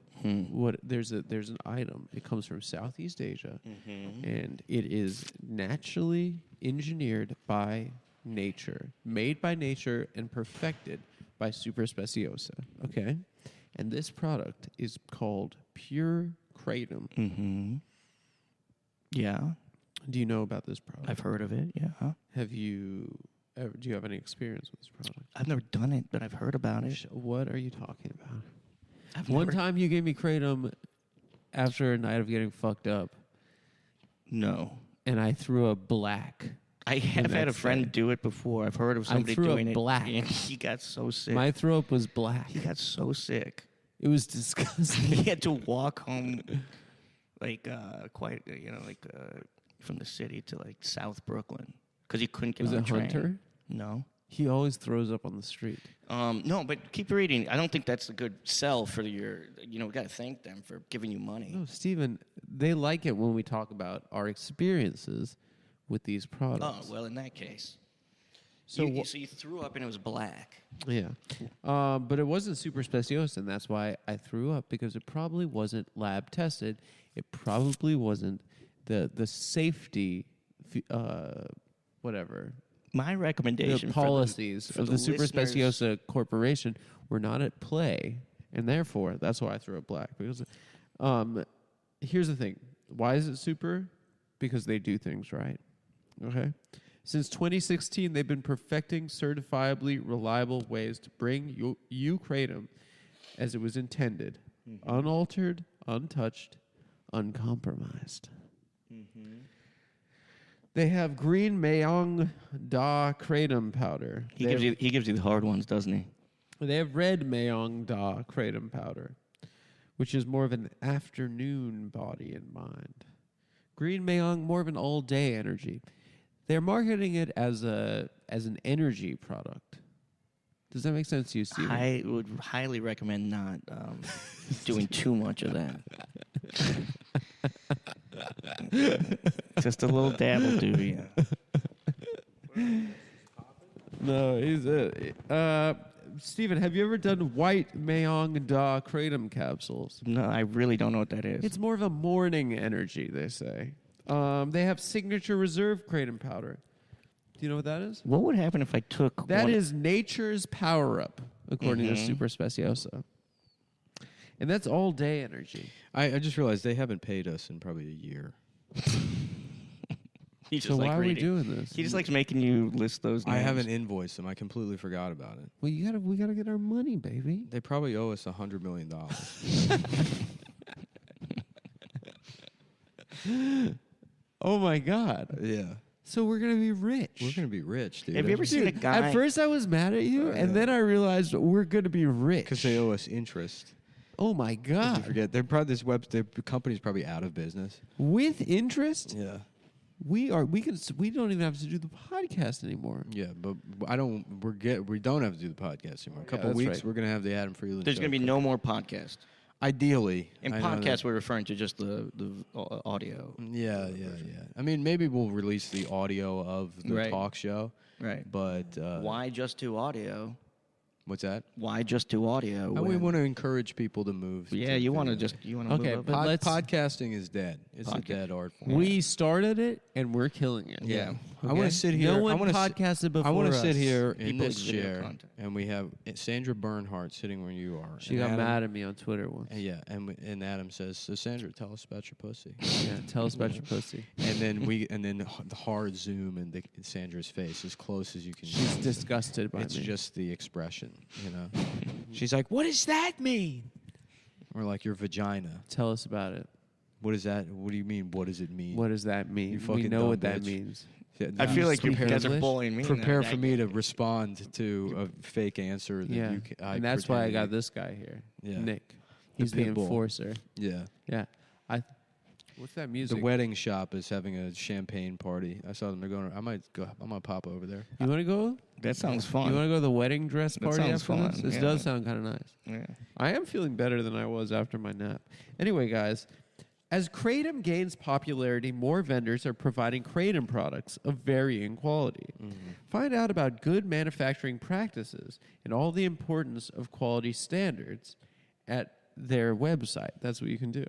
what there's an item. It comes from Southeast Asia, and it is naturally engineered by nature, made by nature, and perfected by Super Speciosa. Okay, and this product is called Pure Kratom. Mm-hmm. Yeah, Do you know about this product? I've heard of it. Yeah, Do you have any experience with this product? I've never done it, but I've heard about it. What are you talking about? I've One never- time you gave me kratom after a night of getting fucked up, No, and I threw a black. I have had a next friend day. do it before. I've heard of somebody threw up doing it, black. and he got so sick. My throat was black. He got so sick. It was disgusting. He had to walk home, like from the city to like South Brooklyn because he couldn't get Was on it the train. Hunter? No. He always throws up on the street. No, but keep reading. I don't think that's a good sell for your. We got to thank them for giving you money. No, Steven, they like it when we talk about our experiences with these products. Oh well, in that case. So So you threw up and it was black. Yeah. But it wasn't super speciosa, and that's why I threw up, because it probably wasn't lab tested. It probably wasn't the safety, whatever. My recommendation The policies for of the Super listeners- Speciosa Corporation were not at play, and therefore, that's why I threw up black. Because here's the thing. Why is it super? Because they do things right. Okay? Since 2016, they've been perfecting certifiably reliable ways to bring you kratom as it was intended. Unaltered, untouched, uncompromised. They have green Mayong Da kratom powder. He gives you the hard ones, doesn't he? They have red Mayong Da kratom powder, which is more of an afternoon body and mind. Green Mayong, more of an all-day energy. They're marketing it as an energy product. Does that make sense to you, Steven? I would highly recommend not doing too much of that. Just a little dab will do you. No, he's Steven, have you ever done white Mayong Da kratom capsules? No, I really don't know what that is. It's more of a morning energy, they say. They have signature reserve kratom powder. Do you know what that is? What would happen if I took That is nature's power up, according to Super Speciosa. And that's all day energy. I just realized they haven't paid us in probably a year. He just So why like are we reading. doing this? He just likes making you list those names. I haven't invoiced them. I completely forgot about it. Well, we gotta get our money, baby. They probably owe us $100 million. Oh my God! Yeah. So we're gonna be rich. We're going to be rich, dude. Have you ever seen a guy? At first, I was mad at you, and then I realized we're gonna be rich Because they owe us interest. Oh my I God! forget. They're probably their company's probably out of business. With interest, Yeah. we don't even have to do the podcast anymore. Yeah, but we don't have to do the podcast anymore. A couple that's weeks, right. we're going to have the Adam Freeland There's show. going to be no more podcast. Ideally. In I know podcast, that- we're referring to just the audio. Yeah. I mean, maybe we'll release the audio of the Right. talk show. Right. But Why just do audio? what's that? Why just do audio? We when- want to encourage people to move. Yeah, to you want to video. Okay, move but up. let's- Podcasting is dead. It's a Podcast. dead art form. We started it, and we're killing it. Yeah. I want Okay? to sit here. No one I wanna podcasted before I want to us. sit here in People this with video chair, content. and we have Sandra Bernhardt sitting where you are. She and got Adam, mad at me on Twitter once. Yeah, and Adam says, "So Sandra, tell us about your pussy." Yeah, tell us about your pussy. and then the hard zoom and Sandra's face as close as you can. She's get. disgusted by It's me. just the expression, you know. She's like, "What does that mean?" Or like your vagina. Tell us about it. What is that? What do you mean? What does it mean? What does that mean? You We fucking know dumb what that bitch. means. I feel like you Speak guys are English? bullying me. Prepare now. for me to respond to a fake answer that Yeah, I and that's why I pretend got to- this guy here, Yeah. Nick. He's the pit bull. enforcer. Yeah. Yeah, what's that The music? wedding shop is having a champagne party. I saw them. They're going. I might go. I'm gonna pop over there. You want to go? That sounds fun. You want to go to the wedding dress That party sounds after this? fun, This yeah. does sound kind of nice. Yeah. I am feeling better than I was after my nap. Anyway, guys, as kratom gains popularity, more vendors are providing kratom products of varying quality. Find out about good manufacturing practices and all the importance of quality standards at their website. That's what you can do.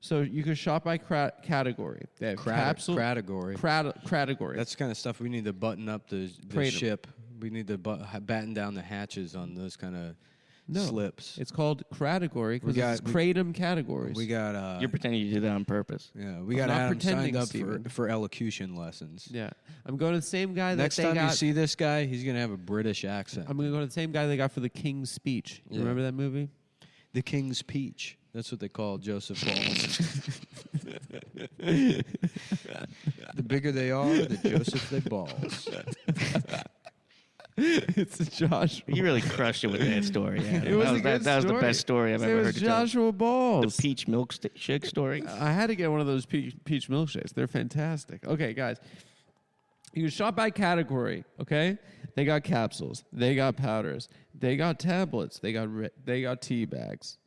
So you can shop by category. They have capsule Category. category. That's the kind of stuff we need to button up the Kratom. ship. We need to batten down the hatches on those kind of No, slips. It's called category because it's we- kratom categories. We got. You're pretending you did that on purpose. Yeah, we I'm got not Adam pretending, signed up Steven. for elocution lessons. Yeah, I'm going to the same guy Next that they time got. you see this guy, he's gonna have a British accent. I'm going to go to the same guy they got for the King's Speech. You Yeah. remember that movie? The King's Peach. That's what they call Joseph Balls. The bigger they are, the Joseph they balls. It's Joshua. You really crushed it with that story. Yeah. It was a good that was the story. best story I've It ever was heard. You tell. Joshua Balls. The peach milkshake story. I had to get one of those peach milkshakes. They're fantastic. Okay, guys. You can shop by category, okay? They got capsules. They got powders. They got tablets. They got tea bags.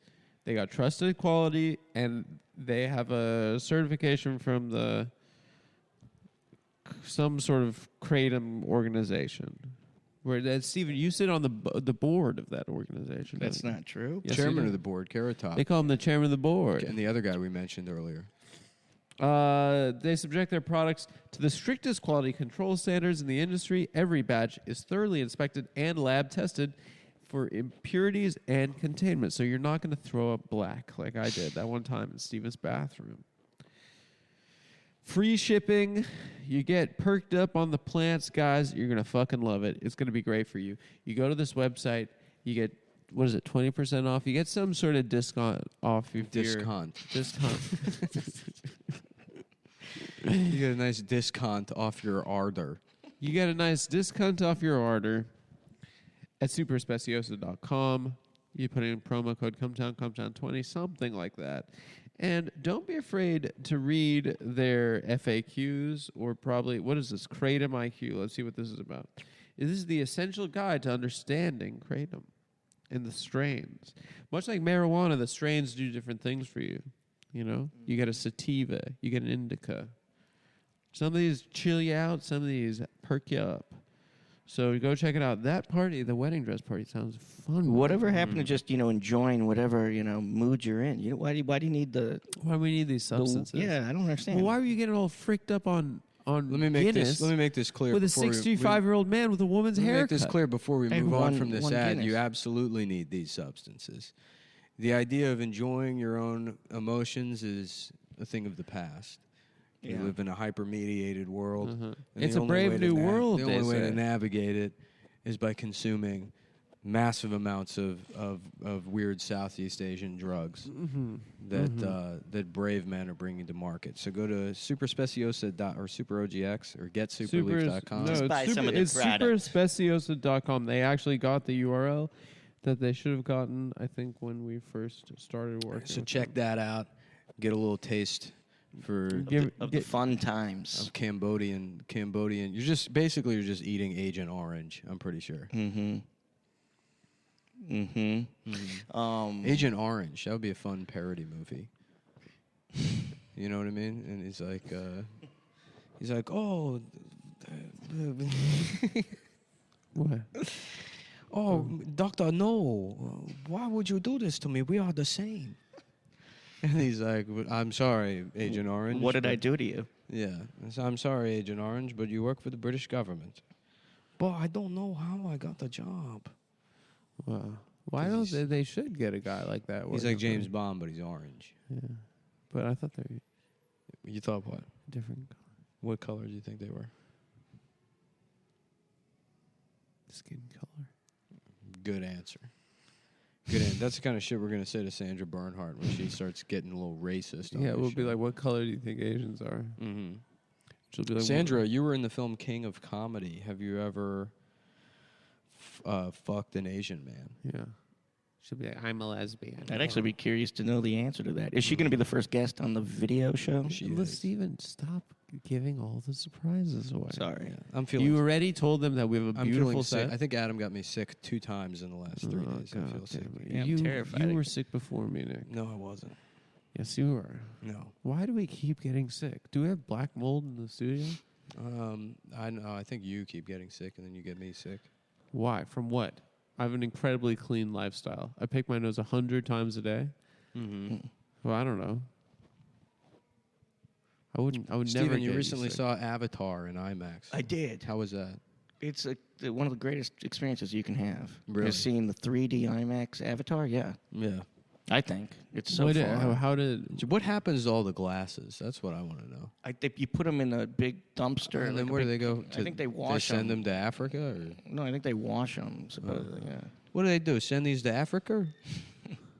They got trusted quality, and they have a certification from some sort of Kratom organization. Where Stephen, you sit on the board of that organization. That's not true. Yes, Chairman you of do. the board, Carrot Top. They call him the chairman of the board. And the other guy we mentioned earlier. They subject their products to the strictest quality control standards in the industry. Every batch is thoroughly inspected and lab tested for impurities and containment. So you're not going to throw up black like I did that one time in Steven's bathroom. Free shipping. You get perked up on the plants, guys. You're going to fucking love it. It's going to be great for you. You go to this website. You get, 20% off? You get some sort of discount off your Discount. Discount. You get a nice discount off your ardor. You get a nice discount off your order at superspeciosa.com. You put in promo code ComeTown20, something like that. And don't be afraid to read their FAQs or probably, what is this? Kratom IQ. Let's see what this is about. This is the essential guide to understanding Kratom and the strains. Much like marijuana, the strains do different things for you. You know? You get a sativa. You get an indica. Some of these chill you out. Some of these perk you up. So go check it out. That party, the wedding dress party, sounds fun. Whatever happened to just enjoying whatever mood you're in? Why do you need the? Why do we need these substances? Yeah, I don't understand. Well, why were you getting all fricked up on Let me make Guinness this clear. with a before we- 65-year-old man with a woman's Let me haircut? make this clear before we Hey, move on one- from this one ad. Guinness. You absolutely need these substances. The idea of enjoying your own emotions is a thing of the past. We Yeah. live in a hyper-mediated world. Uh-huh. and It's the a only brave way new to world, The they only way say. to navigate it is by consuming massive amounts of weird Southeast Asian drugs that brave men are bringing to market. So go to superspeciosa or superogx or getsuperleaf.com. No, Just buy it's some of the it's products. superspeciosa.com. They actually got the URL that they should have gotten, I think, when we first started working. So with check them. that out. Get a little taste for of the fun times. of Cambodian. You're just eating Agent Orange. I'm pretty sure. Agent Orange. That would be a fun parody movie. You know what I mean? And he's like, oh, What? oh, doctor, no. Why would you do this to me? We are the same. And he's like, I'm sorry, Agent Orange. What did I do to you? Yeah. I'm sorry, Agent Orange, but you work for the British government. But I don't know how I got the job. Wow. Why don't they should get a guy like that? He's working like for James them. Bond, but he's orange. Yeah. But I thought they were You thought what? different color. What color do you think they were? Skin color. Good answer. Good answer. That's the kind of shit we're going to say to Sandra Bernhardt when she starts getting a little racist. on Yeah, this we'll be show. like, what color do you think Asians are? Mm-hmm. She'll be like, Sandra, you were in the film King of Comedy. Have you ever fucked an Asian man? Yeah. She'll be like, I'm a lesbian. I'd actually be curious to know the answer to that. Is she going to be the first guest on the video show? Look, Steven, stop giving all the surprises away. Sorry. I'm feeling. You already told them that we have a I'm beautiful feeling sick. set. I think Adam got me sick 2 times in the last 3 Oh, days. I God feel sick. damn it. Yeah, I'm you, terrified. You were sick before me, Nick. No, I wasn't. Yes, you were. No. Why do we keep getting sick? Do we have black mold in the studio? I know. I think you keep getting sick, and then you get me sick. Why? From what? I have an incredibly clean lifestyle. I pick my nose 100 times a day. Mm-hmm. Well, I don't know. I would never. Steven, you get recently sick. saw Avatar in IMAX. I did. How was that? It's one of the greatest experiences you can have. Really? Is seeing the 3D IMAX Avatar? Yeah. Yeah. I think. It's so What, far. how did? What happens to all the glasses? That's what I want to know. I think you put them in a big dumpster. And then like a where do big- they go? I think they wash They send them. them to Africa? Or? No, I think they wash them, supposedly, yeah. What do? Send these to Africa?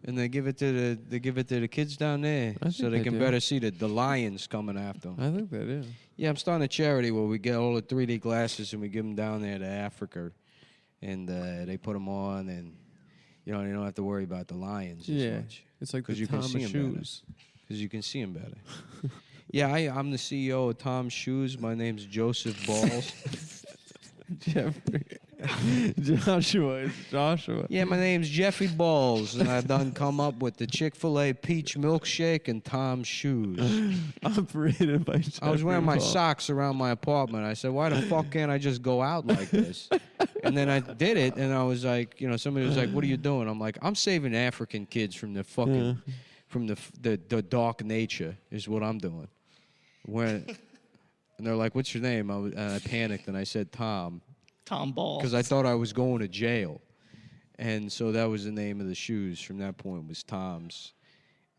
And they give it to the kids down there I so think they they can do. better see the lions coming after them. I think they do. Yeah, I'm starting a charity where we get all the 3D glasses and we give them down there to Africa. and they put them on, and you don't have to worry about the lions as much. It's like the you can Thomas see 'em shoes. because you can see them better. Yeah, I'm the CEO of Tom's Shoes. My name's Joseph Balls. Jeffrey. Joshua. It's Joshua. Yeah, my name's Jeffrey Balls, and I've done come up with the Chick-fil-A peach milkshake and Tom's Shoes. Operated by Jeffrey I was wearing my Ball. socks around my apartment. I said, why the fuck can't I just go out like this? And then I did it, and I was like, somebody was like, what are you doing? I'm like, I'm saving African kids from the fucking, from the dark nature is what I'm doing. And they're like, what's your name? I panicked, and I said Tom. Tom Ball. Because I thought I was going to jail. And so that was the name of the shoes from that point was Tom's.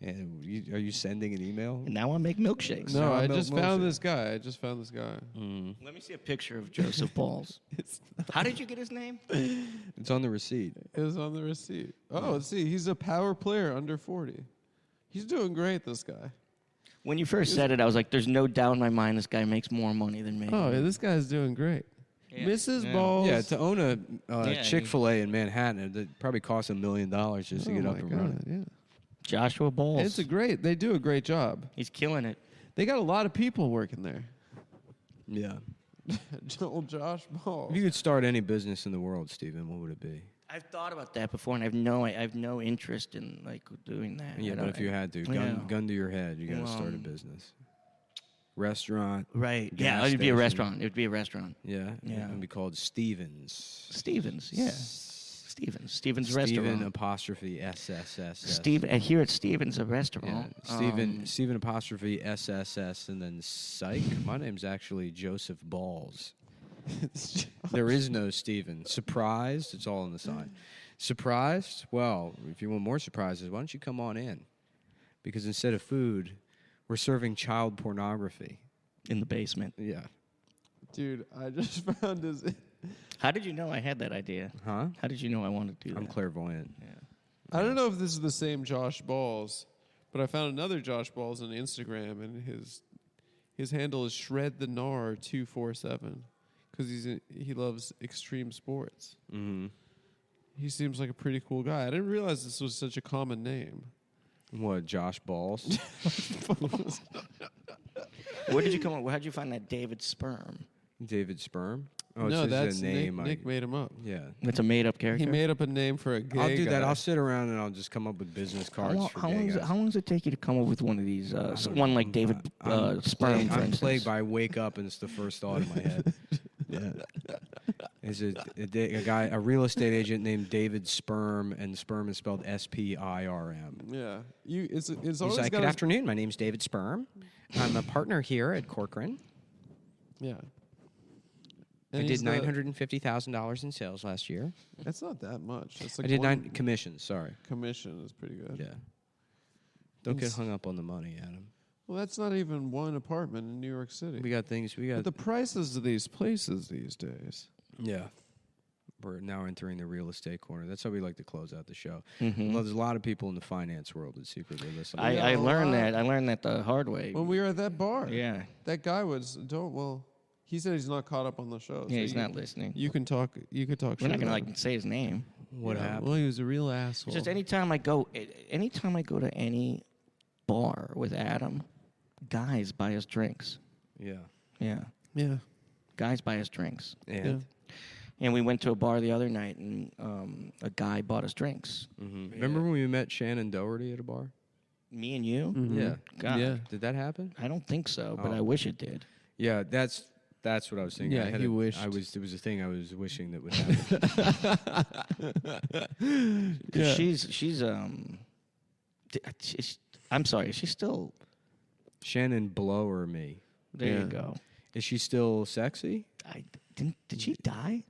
And are you sending an email? And now I make milkshakes. No, I milk just milkshake. found this guy. I just found this guy. Let me see a picture of Joseph Balls. How did you get his name? It's on the receipt. It was on the receipt. Oh, see, he's a power player under 40. He's doing great, this guy. When you first said it, I was like, there's no doubt in my mind this guy makes more money than me. Oh, yeah, this guy's doing great. Yeah. Mrs. Yeah. Balls. Yeah, to own a Yeah, Chick-fil-A in Manhattan, it probably costs $1 million just to get up and running. Yeah. Joshua Balls. They do a great job. He's killing it. They got a lot of people working there. Yeah. Old Josh Balls. If you could start any business in the world, Stephen, what would it be? I've thought about that before, and I have no interest in doing that. Yeah, but if you had to, gun to your head, you got to start a business. Restaurant. Right. gas Yeah, it'd be a station. restaurant. It would be a restaurant. Yeah. Yeah. It would be called Stevens. Stevens. Yeah. Stevens. Stevens Stephen restaurant. apostrophe SSS. Stephen. Here at Stevens, a Yeah. restaurant. Stephen apostrophe SSS and then psych. My name's actually Joseph Balls. There is no Stephen. Surprised? It's all on the side. Surprised? Well, if you want more surprises, why don't you come on in? Because instead of food, we're serving child pornography. In the basement. Yeah. Dude, I just found his... How did you know I had that idea? Huh? How did you know I wanted to do that? I'm clairvoyant. I don't know if this is the same Josh Balls, but I found another Josh Balls on Instagram, and his handle is ShredTheNar247 because he loves extreme sports. Mm-hmm. He seems like a pretty cool guy. I didn't realize this was such a common name. What, Josh Balls? Where did you come up? How did you find that David Sperm? David Sperm? Oh, No, it's that's just a name. Nick made him up. Yeah. That's a made-up character. He made up a name for a gay I'll do that. guy. I'll sit around and I'll just come up with business cards for how gay long guys. how long does it take you to come up with one of these? One like David Sperm, for I'm instance. plagued by wake up and it's the first thought in my head. Yeah. Is it a real estate agent named David Sperm, and Sperm is spelled S-P-I-R-M. Yeah, it's He's always like, got good a- afternoon, my name's David Sperm. I'm a partner here at Corcoran. Yeah. I And did he's the- $950,000 in sales last year. That's not that much. That's I like did one 9 commissions, sorry. commission is pretty good. Yeah. Don't get Ins- hung up on the money, Adam. Well, that's not even one apartment in New York City. We got things, But the prices of these places these days. yeah. We're now entering the real estate corner. That's how we like to close out the show. Mhm. Well, there's a lot of people in the finance world that secretly listen. I Yeah, learned well, that. I learned that the hard way. When we were at that bar, Yeah. that guy he said he's not caught up on the show. Yeah, so he's not listening. You can talk. You could talk. We're not shit gonna about him. say his name. What Yeah, happened? Well, he was a real asshole. It's just anytime I go to any bar with Adam, guys buy us drinks. Yeah. Yeah, Yeah. guys buy us drinks. And And we went to a bar the other night, and a guy bought us drinks. Remember when we met Shannon Doherty at a bar? Me and you? Mhm. Yeah. God, Yeah. Did that happen? I don't think so, but Oh. I wish it did. Yeah, that's what I was thinking. Yeah, I had he a- wished. It was a thing I was wishing that would happen. 'Cause she's I'm sorry, she's still. Shannon Blow or me? There Yeah. you go. Is she still sexy? Did she die?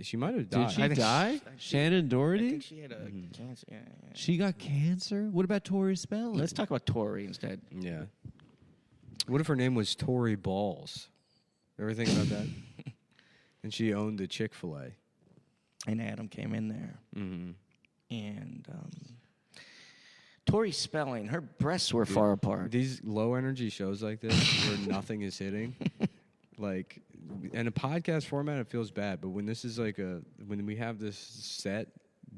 She might have Did died. she I think die? Shannon I Doherty? think she had a cancer. Yeah. She got cancer? What about Tori Spelling? Let's talk about Tori instead. Yeah. What if her name was Tori Balls? Ever think about that? And she owned a Chick-fil-A. And Adam came in there. Mm-hmm. And Tori Spelling, her breasts were far apart. These low energy shows like this where nothing is hitting, Like, in a podcast format, it feels bad. But when this is when we have this set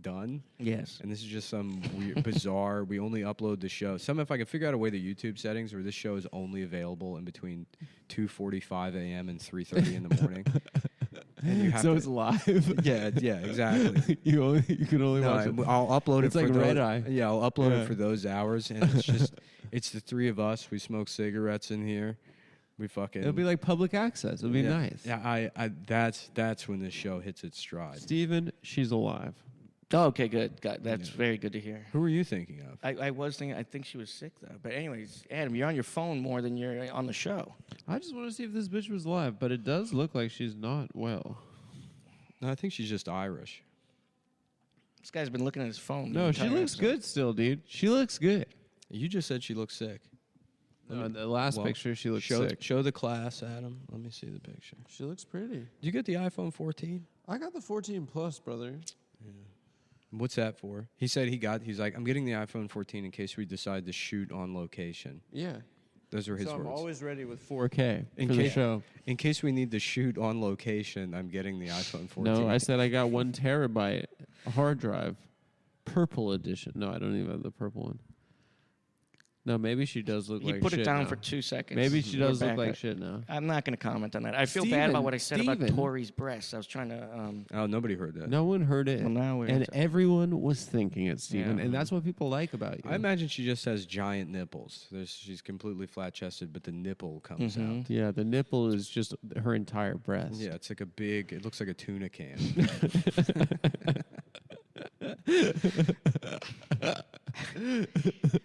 done, Yes. and this is just some weird, bizarre, we only upload the show. If I can figure out a way the YouTube settings where this show is only available in between 2:45 a.m. and 3:30 in the morning. And you have So to, it's live. yeah, exactly. you can only watch it. I'll upload It's it for like those, Red Eye. Yeah, I'll upload it for those hours, and it's the three of us. We smoke cigarettes in here. We fucking. It'll be like public access. It'll be nice. Yeah, that's when this show hits its stride. Steven, she's alive. Oh, okay, good. That's very good to hear. Who were you thinking of? I was thinking, I think she was sick, though. But anyways, Adam, you're on your phone more than you're on the show. I just want to see if this bitch was alive, but it does look like she's not well. No, I think she's just Irish. This guy's been looking at his phone. the No, she entire looks episode. good still, dude. She looks good. You just said she looks sick. No, in the last picture, she looks sick. Show the class, Adam. Let me see the picture. She looks pretty. Did you get the iPhone 14? I got the 14 Plus, brother. What's that for? He said he's like, I'm getting the iPhone 14 in case we decide to shoot on location. Yeah. Those are his So words. I'm always ready with 4K In for the case- show. In case we need to shoot on location, I'm getting the iPhone 14. No, I said I got 1 terabyte hard drive, purple edition. No, I don't even have the purple one. No, maybe she does look He like put shit it down now. for 2 seconds. Maybe she We're does look back like at- shit now. I'm not going to comment on that. I feel bad Steven, about what I said about Steven. Tori's breasts. I was trying to. Oh, nobody heard that. No one heard it, Well, now we're and into- everyone was thinking it, Steven, Yeah. and that's what people like about you. I imagine she just has giant nipples. She's completely flat-chested, but the nipple comes Mhm. out. Yeah, the nipple is just her entire breast. Yeah, it's like it looks like a tuna can.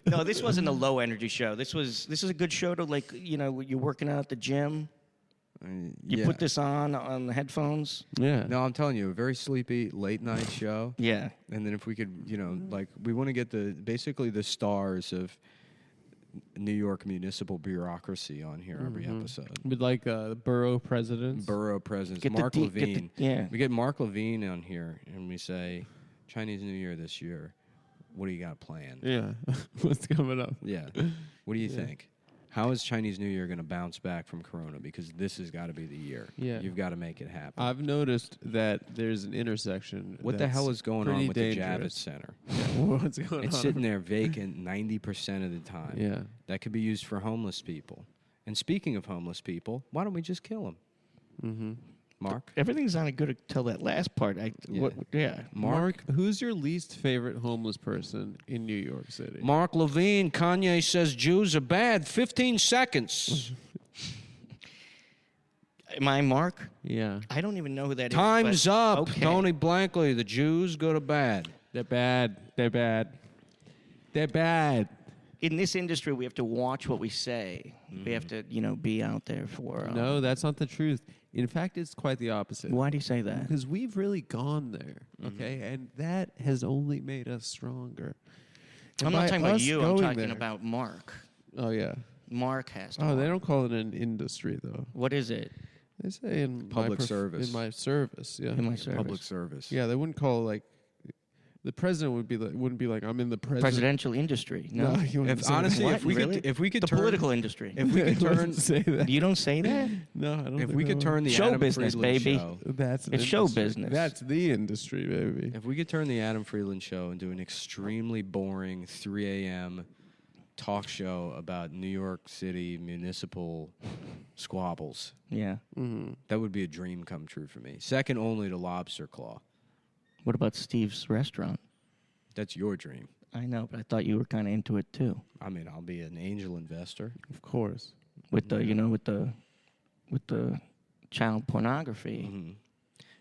No, this wasn't a low energy show. This is a good show to, like, you're working out at the gym. You Yeah. put this on the headphones. Yeah. No, I'm telling you, a very sleepy late night show. Yeah. And then if we could, we want to get basically the stars of New York municipal bureaucracy on here every episode. With like borough presidents. Borough presidents, Get the Mark deep- get the- Levine. yeah. We get Mark Levine on here, and we say, Chinese New Year this year. What do you got planned? Yeah. What's coming up? Yeah. What do you think? How is Chinese New Year going to bounce back from Corona? Because this has got to be the year. Yeah. You've got to make it happen. I've noticed that there's an intersection. What the hell is going on pretty with the dangerous. Javits Center? What's going It's on? sitting there vacant 90% of the time. Yeah. That could be used for homeless people. And speaking of homeless people, why don't we just kill them? Mm-hmm. Mark? Everything sounded good until that last part. Yeah. Mark, who's your least favorite homeless person in New York City? Mark Levine, Kanye says Jews are bad. 15 seconds. Am I Mark? Yeah. I don't even know who that is. Time's but- up. Okay. Tony Blankley, the Jews go to bad. They're bad. They're bad. They're bad. In this industry, we have to watch what we say. We have to, be out there for. No, that's not the truth. In fact, it's quite the opposite. Why do you say that? Because we've really gone there, okay? And that has only made us stronger. And I'm not by talking about us you. I'm going talking there- about Mark. Oh, yeah. Mark has to. Oh, they watch. don't call it an industry, though. What is it? They say in Public service. In my service, yeah. In my service. Public service. Yeah, they wouldn't call it like the president wouldn't be like I'm in the Presidential industry. No. you wouldn't If say honestly, What? if we Really? could The turn political industry. if we that. could I wouldn't turn say that. You don't say that? No, I don't. if think we I could would. turn the Show Adam business, Friedland baby. show, That's an It's show industry. business. That's the industry, baby. if we could turn the Adam Friedland show into an extremely boring 3 a.m. talk show about New York City municipal squabbles, Yeah. Mm-hmm. that would be a dream come true for me. Second only to Lobster Claw. What about Steve's restaurant? That's your dream. I know, but I thought you were kind of into it too. I mean, I'll be an angel investor. Of course. With the, with the child pornography. Mm-hmm.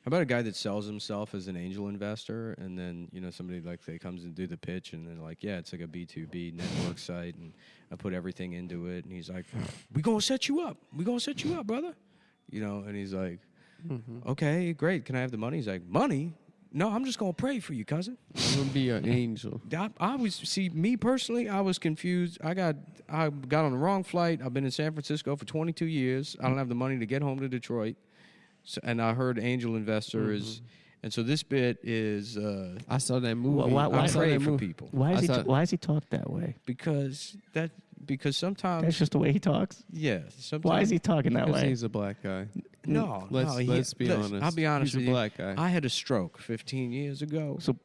How about a guy that sells himself as an angel investor, and then somebody they comes and do the pitch, and they're like, yeah, it's like a B2B network site, and I put everything into it, and he's like, we gonna set you up, brother, and he's like, okay, great, can I have the money? He's like, money? No, I'm just gonna pray for you, cousin. I'm gonna be an angel. I was me personally. I was confused. I got on the wrong flight. I've been in San Francisco for 22 years. I don't have the money to get home to Detroit. So, and I heard angel investor is, and so this bit is. I saw that movie. Why- I saw pray that for movie. people Why does he talk that way? because that because sometimes That's just the way he talks. yeah. Sometimes, Why is he talking that Because way? he's a black guy. No, Let's be honest. I'll be honest He's with a you. black guy. I had a stroke 15 years ago. So,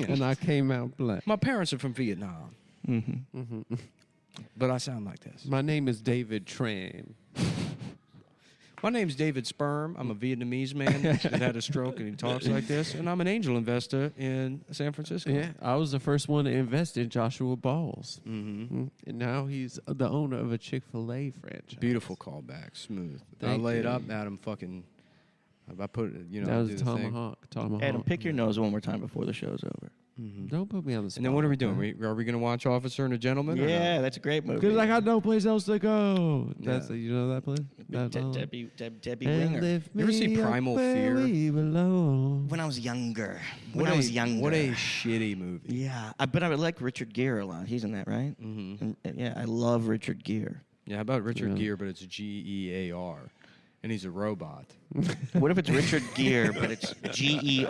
And I came out black. My parents are from Vietnam, mm-hmm. but I sound like this. My name is David Tran. My name's David Sperm. I'm a Vietnamese man that had a stroke, and he talks like this. And I'm an angel investor in San Francisco. Yeah, I was the first one to invest in Joshua Balls. Mm-hmm. And now he's the owner of a Chick-fil-A franchise. Beautiful callback, smooth. I Thank lay it you. up, Adam. Fucking, I put it. You know, That was do the thing. Tomahawk. Adam, pick your nose one more time before the show's over. Mm-hmm. Don't put me on the spot. And then what are we doing? Are we going to watch Officer and a Gentleman? or no? Yeah, that's a great movie. Because I got no place else to go. That's Yeah. You know that place? Debbie And Winger. lift You ever see me up Primal where Fear? we belong. When I was younger. What a shitty movie. Yeah, but I would like Richard Gere a lot. He's in that, right? Mm-hmm. And, yeah, I love Richard Gere. Yeah, how about Richard Yeah. Gere, but it's Gear, and he's a robot. What if it's Richard Gere, but it's Gerbil?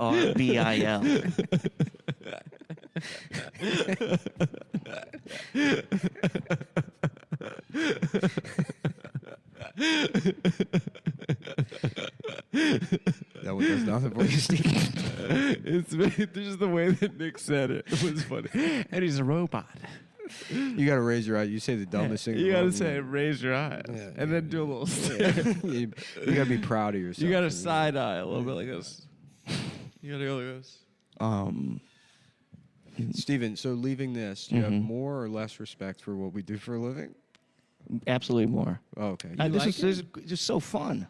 That one does nothing for you, Steve. It's just the way that Nick said it. It was funny. And he's a robot. You got to raise your eye. You say the dumbest thing. in the You got to world, say, raise your eyes. Yeah, and then do a little you got to be proud of yourself. You got to side eye a little bit like this. You got to go like this. Steven, so leaving this, do you have more or less respect for what we do for a living? Absolutely more. Oh, okay. This is just so fun.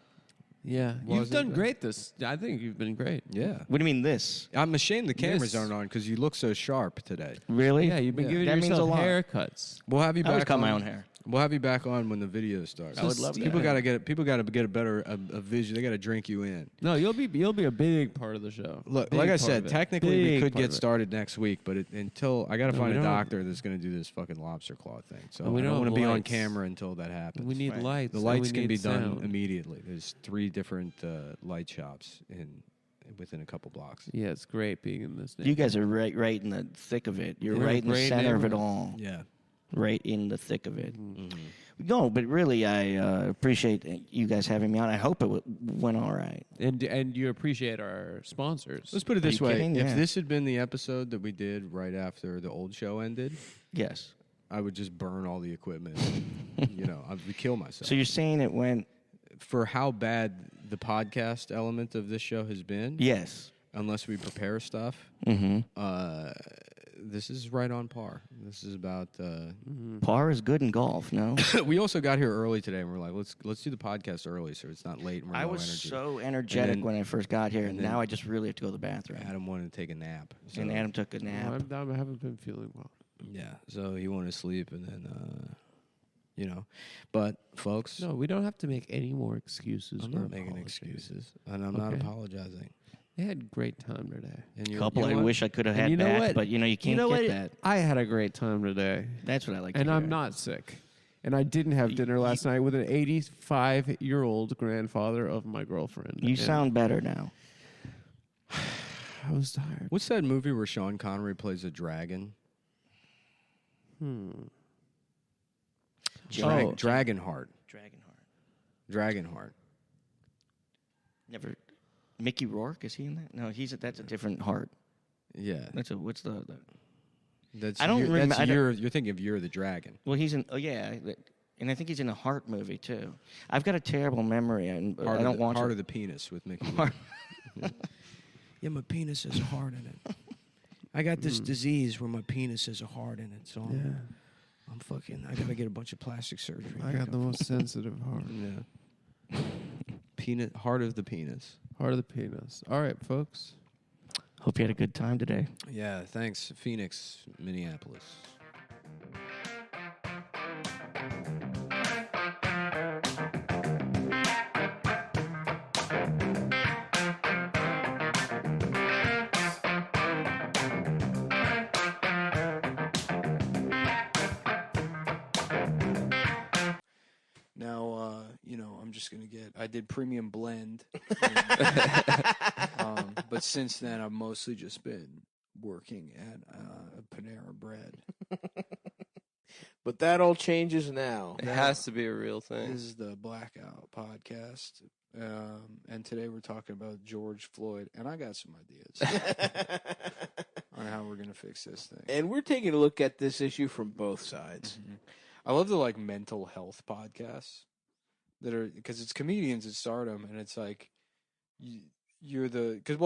Yeah. Was You've it done though? great this. I think you've been great. Yeah. What do you mean this? I'm ashamed the cameras This- aren't on because you look so sharp today. Really? Yeah, you've been Yeah. giving That means yourself a lot. haircuts. We'll have you I back always cut on. my own hair. We'll have you back on when the video starts. I would love People that. got to get a better vision. They got to drink you in. No, you'll be a big part of the show. Look, Big like I part said, of it. technically we Big could part get of it. started next week, but until I got to No, find we a don't. doctor that's going to do this fucking lobster claw thing. So And we I don't don't want to have be on lights. camera until that happens. We need Right. lights. The and lights we can be need done sound. immediately. There's 3 different light shops within a couple blocks. Yeah, it's great being in this. You guys are right in the thick of it. You're Yeah, right in the great center of it neighborhood. all. Yeah. Right in the thick of it. Mm-hmm. No, but really, I appreciate you guys having me on. I hope it went all right. And you appreciate our sponsors. Let's put it Are this you way: kidding? if Yeah. this had been the episode that we did right after the old show ended, Yes. I would just burn all the equipment. I would kill myself. So you're saying it went? For how bad the podcast element of this show has been, Yes. unless we prepare stuff, Mm-hmm. this is right on par. This is about. Par is good in golf. No. We also got here early today, and we're like, let's do the podcast early, so it's not late and we're I low was energy. so energetic then- when I first got here, and then- now I just really have to go to the bathroom. Adam wanted to take a nap, so, And Adam took a No, nap. I haven't been feeling well. yeah, so he wanted to sleep, and then but folks, No, we don't have to make any more excuses. I'm or not making apologies. excuses, and I'm not Okay. apologizing. They had a great time today. And you're, Couple you I know what? wish I could have And had you know back, what? but you can't You know get what? that. I had a great time today, That's what I like. and to I'm hear. not sick. And I didn't have dinner last night with an 85-year-old grandfather of my girlfriend. You And sound better now. I was tired. What's that movie where Sean Connery plays a dragon? Hmm. Oh. Dragonheart. Dragonheart. Never. Mickey Rourke, is he in that? No, that's a different heart. Yeah, What's the that's. I don't you're, remember- that's I don't- you're thinking of You're the Dragon. well, he's in. Oh yeah, and I think he's in a Heart movie too. I've got a terrible memory, and I don't watch Heart it. of the Penis with Mickey. Heart- Rourke. Yeah, my penis has a heart in it. I got this disease where my penis has a heart in it, so I'm fucking. I gotta get a bunch of plastic surgery. I got the most sensitive heart. Yeah. Heart of the penis. Heart of the penis. All right, folks. Hope you had a good time today. Yeah, thanks, Phoenix, Minneapolis. Now, I'm just going to I did premium blend. But since then, I've mostly just been working at Panera Bread. But that all changes now. It has to be a real thing. This is the Blackout Podcast, and today we're talking about George Floyd, and I got some ideas on how we're gonna fix this thing. And we're taking a look at this issue from both sides. Mm-hmm. I love the like mental health podcasts that are because it's comedians at stardom, and it's like you're the because